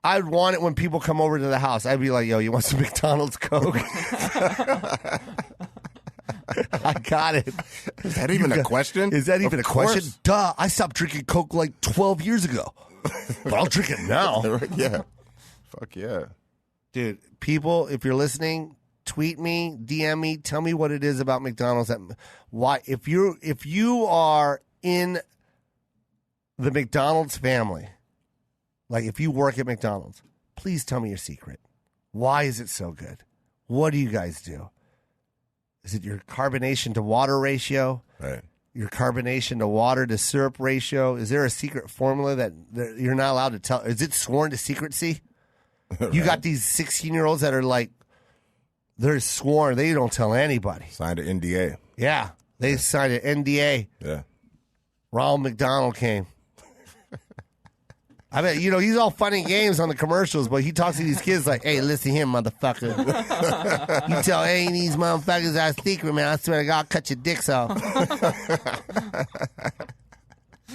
I would want it when people come over to the house. I'd be like, "Yo, you want some McDonald's Coke?" I got it. Is that even a question? Is that even a question? Duh. I stopped drinking Coke like 12 years ago. But I'll drink it now. Yeah. Fuck yeah. Dude, people, if you're listening, tweet me, DM me, tell me what it is about McDonald's. Why, if you are in the McDonald's family, like if you work at McDonald's, please tell me your secret. Why is it so good? What do you guys do? Is it your carbonation to water ratio? Right. Your carbonation to water to syrup ratio? Is there a secret formula that you're not allowed to tell? Is it sworn to secrecy? Right. You got these 16-year-olds that are like, they're sworn. They don't tell anybody. Signed an NDA. Yeah. They signed an NDA. Yeah. Ronald McDonald came. I bet, he's all funny games on the commercials, but he talks to these kids like, hey, listen here, motherfucker. You tell any of these motherfuckers our secret, man, I swear to God, I'll cut your dicks off.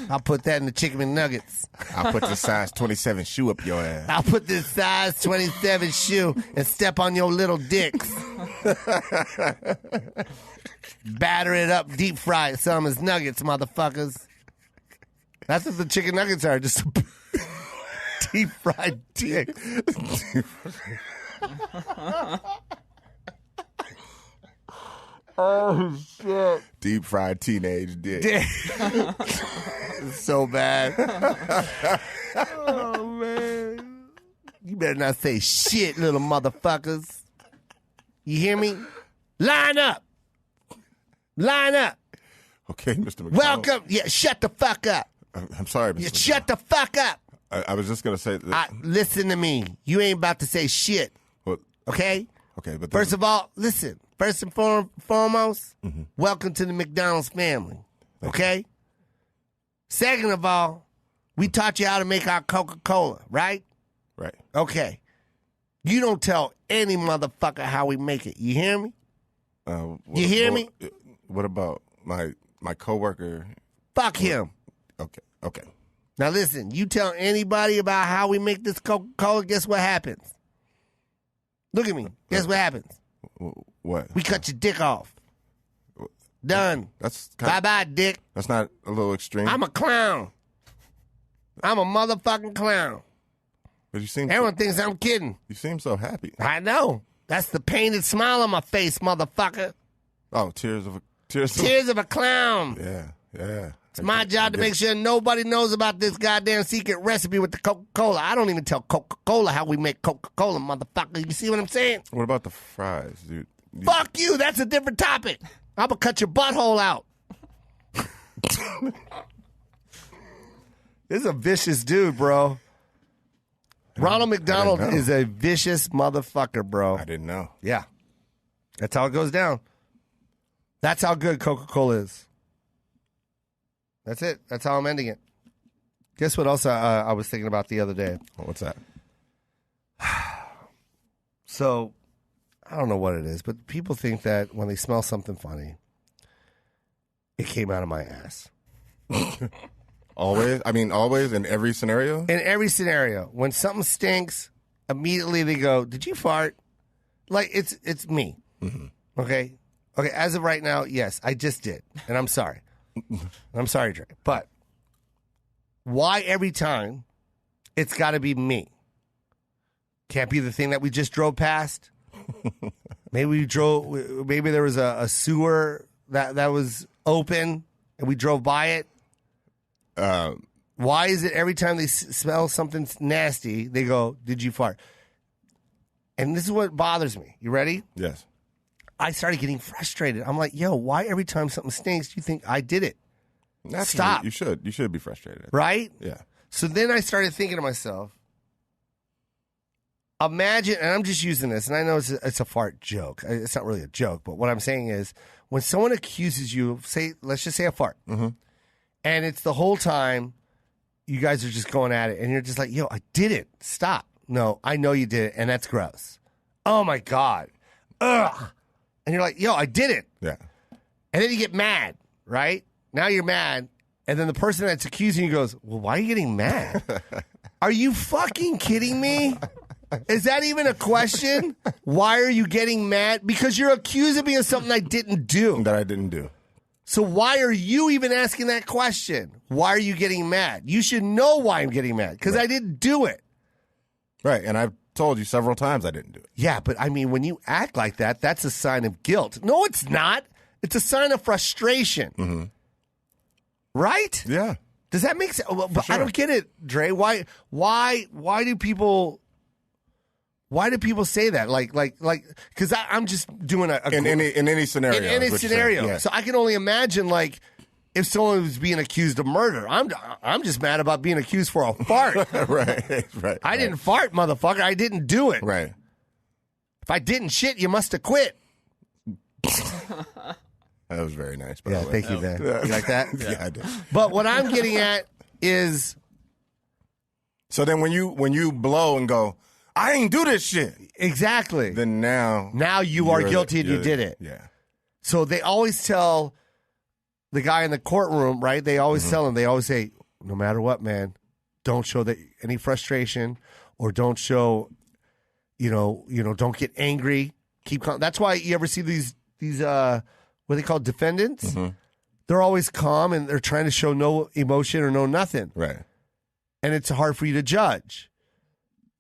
I'll put that in the chicken McNuggets. I'll put the size 27 shoe up your ass. I'll put this size 27 shoe and step on your little dicks. Batter it up, deep fry it, some as nuggets, motherfuckers. That's what the chicken nuggets are, just deep fried dick. Oh, shit. Deep fried teenage dick. It's so bad. Oh, man. You better not say shit, little motherfuckers. You hear me? Line up. Line up. Okay, Mr. McDonald. Welcome. Yeah, shut the fuck up. I'm sorry, Mr. Shut the fuck up. I was just going to say that. Listen to me. You ain't about to say shit. Well, okay? Okay, but first of all, listen. First and foremost, welcome to the McDonald's family. Okay? Second of all, we taught you how to make our Coca Cola, right? Right. Okay. You don't tell any motherfucker how we make it. You hear me? You hear me? What about my coworker? Fuck him. Okay. Now listen, you tell anybody about how we make this Coca Cola, guess what happens? Look at me. Guess what happens? What? We cut your dick off. Done. That's bye-bye, dick. That's not a little extreme. I'm a clown. I'm a motherfucking clown. But you seem everyone thinks I'm kidding. You seem so happy. I know. That's the painted smile on my face, motherfucker. Oh, tears of a clown. Yeah. It's my job to make sure nobody knows about this goddamn secret recipe with the Coca-Cola. I don't even tell Coca-Cola how we make Coca-Cola, motherfucker. You see what I'm saying? What about the fries, dude? Fuck you. That's a different topic. I'm going to cut your butthole out. This is a vicious dude, bro. Ronald McDonald is a vicious motherfucker, bro. I didn't know. Yeah. That's how it goes down. That's how good Coca-Cola is. That's it. That's how I'm ending it. Guess what else I was thinking about the other day? What's that? So, I don't know what it is, but people think that when they smell something funny, it came out of my ass. Always? I mean, always in every scenario? In every scenario. When something stinks, immediately they go, did you fart? Like, it's me. Mm-hmm. Okay? Okay, as of right now, yes, I just did. And I'm sorry. I'm sorry, Dre. But why every time it's got to be me? Can't be the thing that we just drove past? Maybe there was a sewer that was open and we drove by it. Why is it every time they smell something nasty, they go, "Did you fart?" And this is what bothers me. You ready? Yes. I started getting frustrated. I'm like, yo, why every time something stinks, do you think I did it? Naturally, Stop. You should be frustrated. Right? Yeah. So then I started thinking to myself, imagine, and I'm just using this, and I know it's a fart joke. It's not really a joke, but what I'm saying is when someone accuses you of, let's just say a fart, and it's the whole time you guys are just going at it, and you're just like, yo, I did it. Stop. No, I know you did it, and that's gross. Oh, my God. Ugh. And you're like, yo, I did it. Yeah. And then you get mad, right? Now you're mad, and then the person that's accusing you goes, well, why are you getting mad? Are you fucking kidding me? Is that even a question? Why are you getting mad? Because you're accusing me of something I didn't do. That I didn't do. So why are you even asking that question? Why are you getting mad? You should know why I'm getting mad, because I didn't do it. Right, and I've told you several times I didn't do it. Yeah, but I mean, when you act like that, that's a sign of guilt. No, it's not. It's a sign of frustration. Right? Yeah. Does that make sense? But sure. I don't get it, Dre. Why do people say that? Like, because I'm just doing in any scenario. In any scenario. Yeah. So I can only imagine, like, if someone was being accused of murder, I'm just mad about being accused for a fart. right. I didn't fart, motherfucker. I didn't do it. Right. If I didn't shit, you must have quit. That was very nice. By Yeah, the way. thank you, man. You like that? Yeah, I did. But what I'm getting at is, So then when you blow and go, I ain't do this shit. exactly. Then now you are you're guilty and you did it. Yeah. So they always tell the guy in the courtroom, right? They always tell him, they always say, no matter what, man, don't show any frustration or don't show, don't get angry. Keep calm. That's why you ever see these what they call defendants? They're always calm and they're trying to show no emotion or no nothing. Right. And it's hard for you to judge.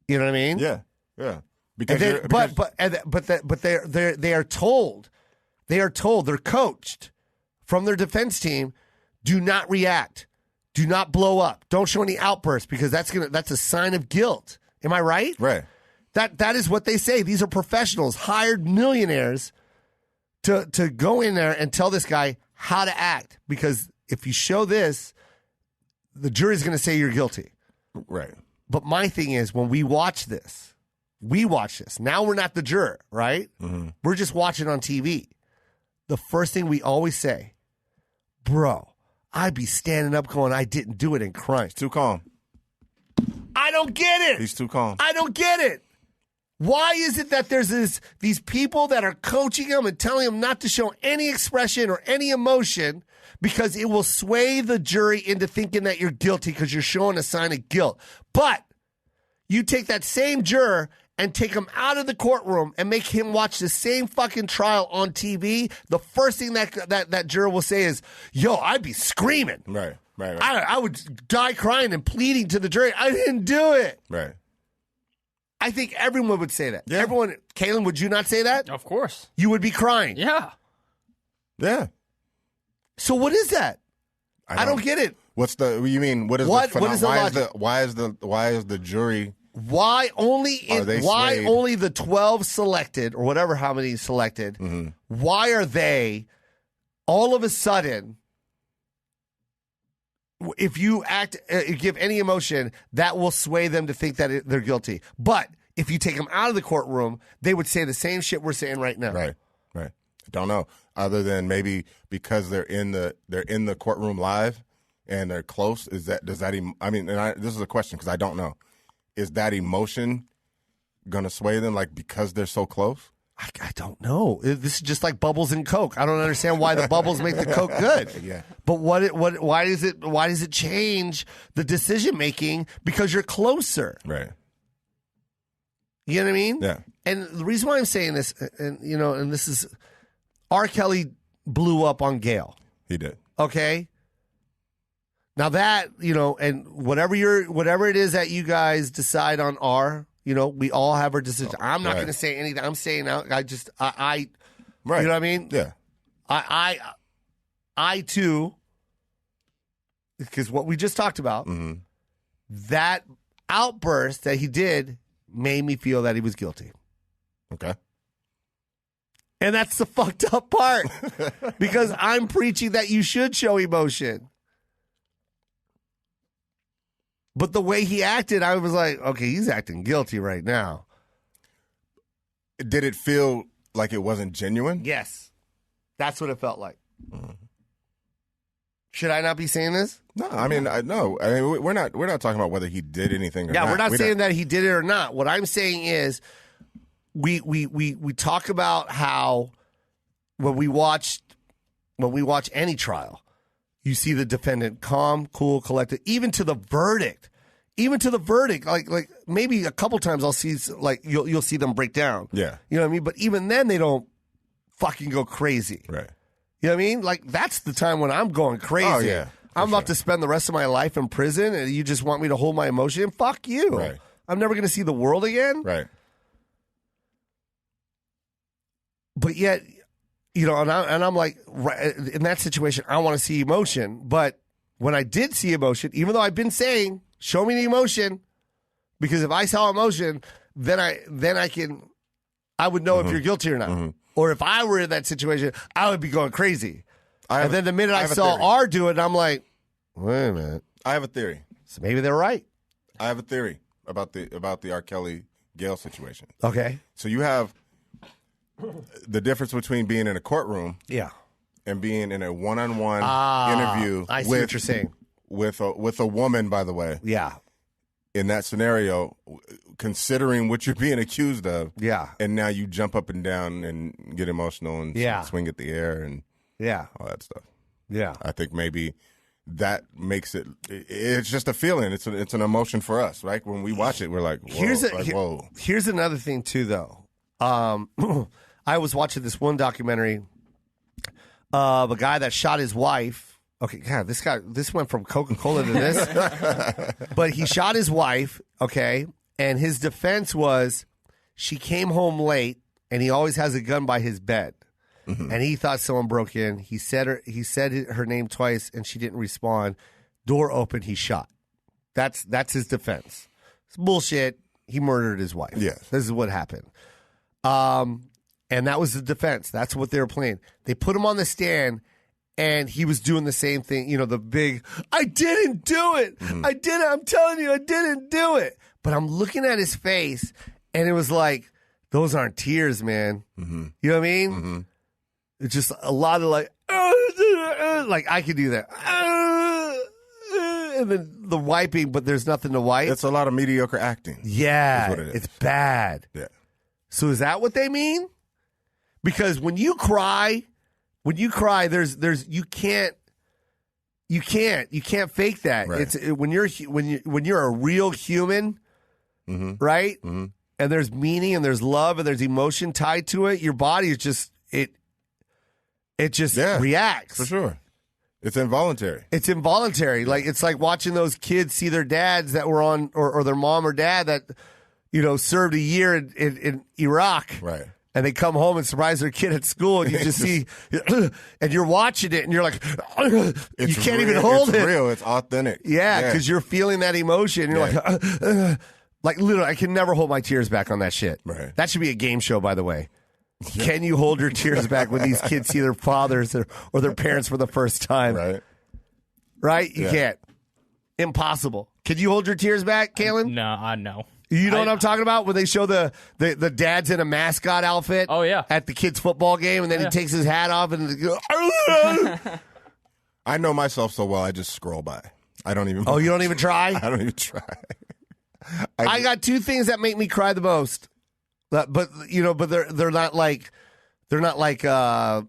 You know what I mean? Yeah. Yeah. But they are told, they're coached from their defense team, do not react, do not blow up, don't show any outbursts, because that's a sign of guilt. Am I right? Right. That is what they say. These are professionals, hired millionaires to go in there and tell this guy how to act, because if you show this, the jury's going to say you're guilty. Right. But my thing is, when we watch this. Now we're not the juror, right? We're just watching on TV. The first thing we always say, bro, I'd be standing up going, I didn't do it, and crying. Too calm. I don't get it. He's too calm. I don't get it. Why is it that there's these people that are coaching him and telling him not to show any expression or any emotion, because it will sway the jury into thinking that you're guilty because you're showing a sign of guilt. But you take that same juror and take him out of the courtroom and make him watch the same fucking trial on TV, the first thing that juror will say is, yo, I'd be screaming. Right. I would die crying and pleading to the jury, I didn't do it. Right. I think everyone would say that. Yeah. Everyone, Caelan, would you not say that? Of course. You would be crying. Yeah. Yeah. So what is that? I don't get it. What's the? You mean what is What the? is the logic? Why is the jury? Why only swayed? only the 12 selected, or whatever, how many selected? Why are they all of a sudden? If you give any emotion, that will sway them to think that they're guilty. But if you take them out of the courtroom, they would say the same shit we're saying right now. Right. I don't know. Other than maybe because they're in the courtroom live and they're close. This is a question because I don't know. Is that emotion gonna sway them, like because they're so close? I don't know. This is just like bubbles and Coke. I don't understand why the bubbles make the Coke good. Yeah. But why does it change the decision making because you're closer? Right. You know what I mean? Yeah. And the reason why I'm saying this, and this is R. Kelly blew up on Gail. He did. Okay. Now that, and whatever it is that you guys decide on R, we all have our decision. I'm not going to say anything. I'm saying I right. you know what I mean? Yeah. I too, because what we just talked about, that outburst that he did made me feel that he was guilty. Okay. And that's the fucked up part because I'm preaching that you should show emotion. But the way he acted, I was like, okay, he's acting guilty right now. Did it feel like it wasn't genuine? Yes. That's what it felt like. Should I not be saying this? No, I mean, no. I mean, we're not talking about whether he did anything or not. Yeah, we're not saying that he did it or not. What I'm saying is we talk about how when we watch any trial, you see the defendant calm, cool, collected, even to the verdict. Like maybe a couple times I'll see you'll see them break down. Yeah. You know what I mean? But even then they don't fucking go crazy. Right. You know what I mean? Like that's the time when I'm going crazy. Oh yeah. I'm about to spend the rest of my life in prison and you just want me to hold my emotion? Fuck you. Right. I'm never going to see the world again. Right. But yet, and I'm like, in that situation, I want to see emotion. But when I did see emotion, even though I've been saying, show me the emotion, because if I saw emotion, then I would know if you're guilty or not. Or if I were in that situation, I would be going crazy. And then the minute I saw R do it, I'm like, wait a minute. I have a theory. So maybe they're right. I have a theory about the R. Kelly Gail situation. Okay. So you have the difference between being in a courtroom, and being in a one-on-one interview. I see what you're saying. With a woman, by the way. Yeah. In that scenario, considering what you're being accused of. Yeah. And now you jump up and down and get emotional and swing at the air and all that stuff. Yeah. I think maybe that makes it's just a feeling. It's an emotion for us, right? When we watch it, we're like, whoa. Whoa. Here's another thing, too, though. I was watching this one documentary of a guy that shot his wife. Okay, God, this went from Coca Cola to this. But he shot his wife, okay, and his defense was she came home late, and he always has a gun by his bed. And he thought someone broke in. He said her name twice, and she didn't respond. Door open, he shot. That's his defense. It's bullshit. He murdered his wife. Yes. This is what happened. And that was the defense. That's what they were playing. They put him on the stand, and he was doing the same thing. The big, I didn't do it. I didn't. I'm telling you, I didn't do it. But I'm looking at his face, and it was like, those aren't tears, man. You know what I mean? It's just a lot of like I could do that. And then the wiping, but there's nothing to wipe. It's a lot of mediocre acting. Yeah. Is what it is. It's bad. Yeah. So is that what they mean? Because when you cry, there's you can't fake that. Right. It's when you're a real human, right? And there's meaning and there's love and there's emotion tied to it. Your body is just it just reacts. For sure. It's involuntary. It's involuntary. Like it's like watching those kids see their dads that were on or their mom or dad that served a year in Iraq. Right. And they come home and surprise their kid at school, and you just see, and you're watching it, and you're like, you can't even hold it. It's real. It's authentic. Yeah, because you're feeling that emotion. You're like literally, I can never hold my tears back on that shit. Right. That should be a game show, by the way. Can you hold your tears back when these kids see their fathers or their parents for the first time? Right. Right? You can't. Impossible. Can you hold your tears back, Caelan? No, no. You know what I'm talking about? When they show the dad's in a mascot outfit at the kids' football game, and then he takes his hat off and I know myself so well, I just scroll by. I don't even... Oh, you don't even try? I don't even try. I got two things that make me cry the most. But they're not like I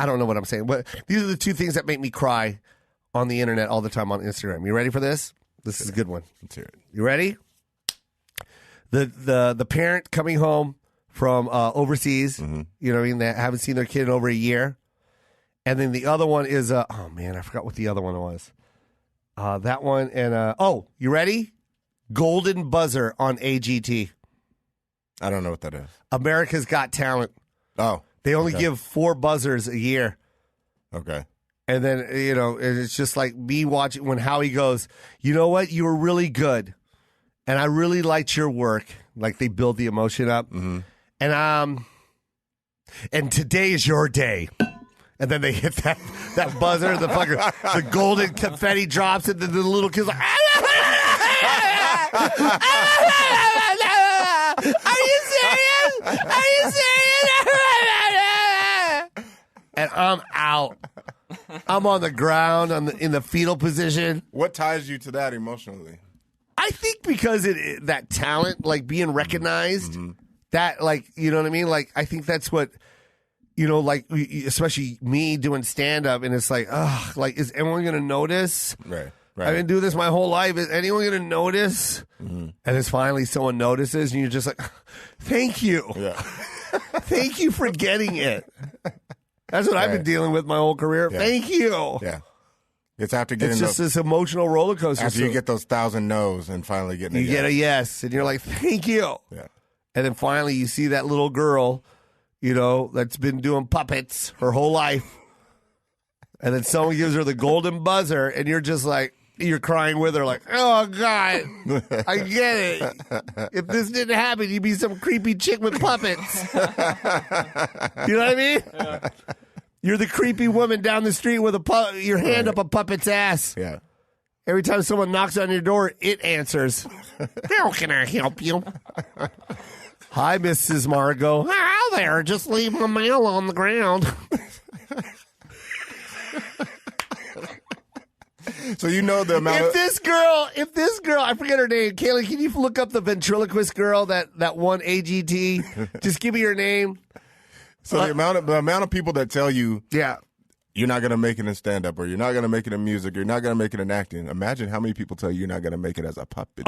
don't know what I'm saying. But these are the two things that make me cry on the internet all the time on Instagram. You ready for this? This is a good one. Let's hear it. You ready? The parent coming home from overseas. You know what I mean? They haven't seen their kid in over a year. And then the other one is, oh man, I forgot what the other one was. That one and, you ready? Golden Buzzer on AGT. I don't know what that is. America's Got Talent. Oh. They only give 4 buzzers a year. Okay. And then, you know, it's just like me watching when Howie goes, you know what? You were really good. And I really liked your work. Like they build the emotion up. And today is your day. And then they hit that buzzer, the golden confetti drops, and then the little kid's like, are you serious? Are you serious? And I'm out. I'm on the ground in the fetal position. What ties you to that emotionally? I think because that talent, like being recognized, that like, you know what I mean? Like, I think that's what, you know, like, especially me doing stand-up, and it's like, like, is anyone going to notice? Right. I've been doing this my whole life. Is anyone going to notice? And it's finally someone notices, and you're just like, thank you. Yeah. Thank you for getting it. That's what I've been dealing with my whole career. Yeah. Thank you. Yeah. It's after getting It's just this emotional roller coaster. after you get those 1,000 no's and finally getting you get a yes, and you're like, thank you. Yeah. And then finally you see that little girl, you know, that's been doing puppets her whole life. And then someone gives her the golden buzzer, and you're just like, you're crying with her like, oh, God, I get it. If this didn't happen, you'd be some creepy chick with puppets. You know what I mean? Yeah. You're the creepy woman down the street with your hand up a puppet's ass. Yeah. Every time someone knocks on your door, it answers. How can I help you? Hi, Mrs. Margot. Hi there. Just leave my mail on the ground. So you know the amount If this girl, I forget her name. Caelan, can you look up the ventriloquist girl that won AGT? Just give me her name. So the amount of people that tell you, Yeah. you're not going to make it in stand-up, or you're not going to make it in music, you're not going to make it in acting. Imagine how many people tell you you're not going to make it as a puppeteer.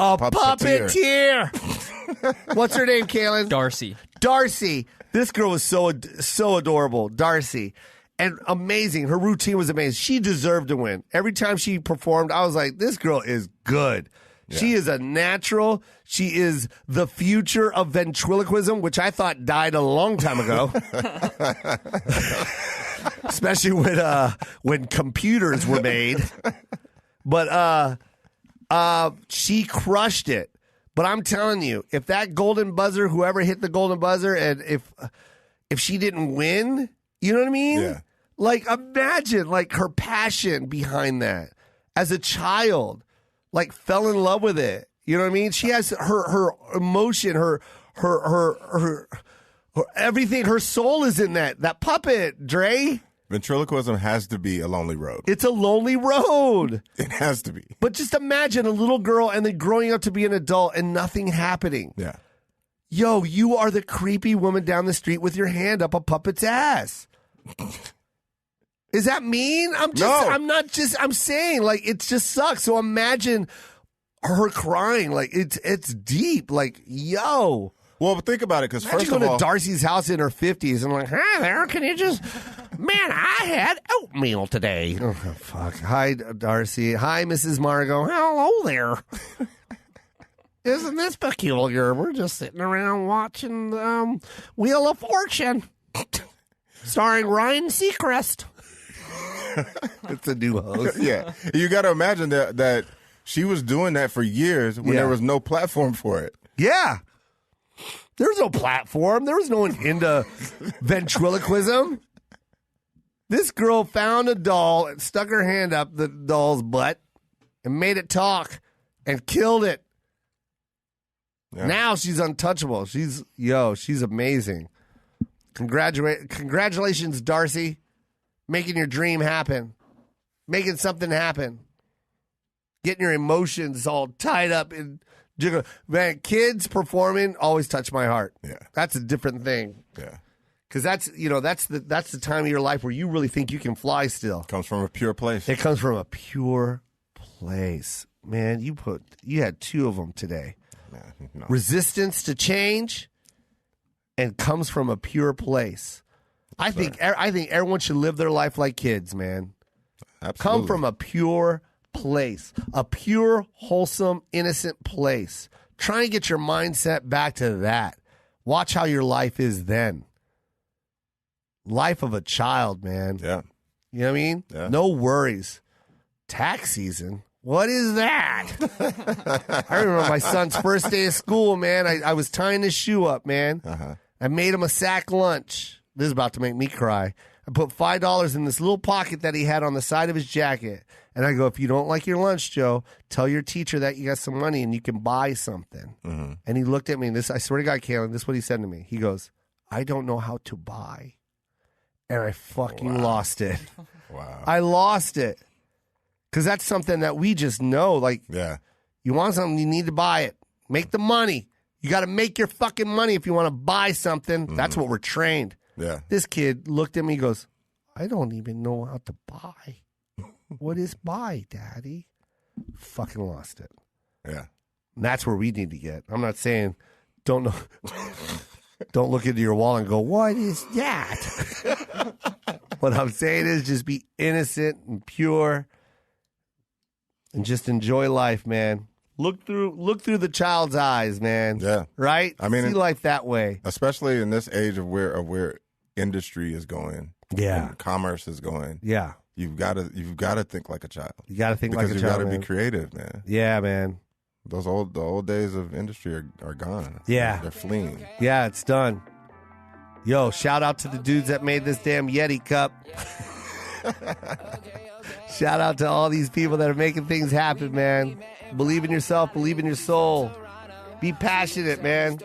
What's her name, Caelan? Darcy. This girl was so adorable. Darcy. And amazing. Her routine was amazing. She deserved to win. Every time she performed, I was like, this girl is good. Yeah. She is a natural. She is the future of ventriloquism, which I thought died a long time ago. Especially when computers were made. But she crushed it. But I'm telling you, if that golden buzzer, whoever hit the golden buzzer, and if she didn't win, you know what I mean? Yeah. Like, imagine like her passion behind that as a child. Like, fell in love with it. You know what I mean? She has her emotion, her everything. Her soul is in that puppet, Dre. Ventriloquism has to be a lonely road. It's a lonely road. It has to be. But just imagine a little girl and then growing up to be an adult and nothing happening. Yeah. Yo, you are the creepy woman down the street with your hand up a puppet's ass. Is that mean? I'm saying, like, it just sucks. So imagine her crying. Like, it's deep. Like, yo. Well, but think about it, because first going of all, to Darcy's house in her 50s and like, hi there, can you just, man, I had oatmeal today. Oh, fuck. Hi, Darcy. Hi, Mrs. Margot. Hello there. Isn't this peculiar? We're just sitting around watching Wheel of Fortune, starring Ryan Seacrest. It's a new host. Yeah. You got to imagine that she was doing that for years when there was no platform for it. Yeah. There was no platform. There was no one into ventriloquism. This girl found a doll and stuck her hand up the doll's butt and made it talk and killed it. Yeah. Now she's untouchable. She's amazing. Congratulations, Darcy. Making your dream happen. Making something happen. Getting your emotions all tied up in jiggle. Man, kids performing always touch my heart. Yeah. That's a different thing. Yeah. Because that's the time of your life where you really think you can fly still. Comes from a pure place. It comes from a pure place. Man, you had 2 of them today. No. Resistance to change and comes from a pure place. I think everyone should live their life like kids, man. Absolutely. Come from a pure place, a pure, wholesome, innocent place. Try and get your mindset back to that. Watch how your life is then. Life of a child, man. Yeah. You know what I mean? Yeah. No worries. Tax season? What is that? I remember my son's first day of school, man. I was tying his shoe up, man. Uh-huh. I made him a sack lunch. This is about to make me cry. I put $5 in this little pocket that he had on the side of his jacket. And I go, if you don't like your lunch, Joe, tell your teacher that you got some money and you can buy something. Mm-hmm. And he looked at me, and this, I swear to God, Caelan, this is what he said to me. He goes, I don't know how to buy. And I fucking lost it. Wow. I lost it. Because that's something that we just know. Like, Yeah. you want something, you need to buy it. Make the money. You got to make your fucking money if you want to buy something. That's what we're trained. Yeah. This kid looked at me and goes, I don't even know how to buy. What is buy, Daddy? Fucking lost it. Yeah. And that's where we need to get. I'm not saying don't know. Don't look into your wallet and go, what is that? What I'm saying is just be innocent and pure and just enjoy life, man. Look through the child's eyes, man. Yeah. Right? I mean, see life that way. Especially in this age of where industry is going. Yeah. And commerce is going. Yeah. You've got to think like a child. You got to think because like a you child, got to be man. creative, man. Yeah, man. The old days of industry are gone. Yeah. They're fleeing. Yeah, it's done. Yo, shout out to the dudes that made this damn Yeti cup. Shout out to all these people that are making things happen, man. Believe in yourself, believe in your soul. Be passionate, man.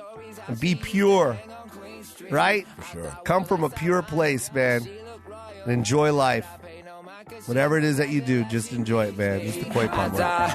And be pure. Right? For sure. Come from a pure place, man. And enjoy life. Whatever it is that you do, just enjoy it, man. Just the Koy Po.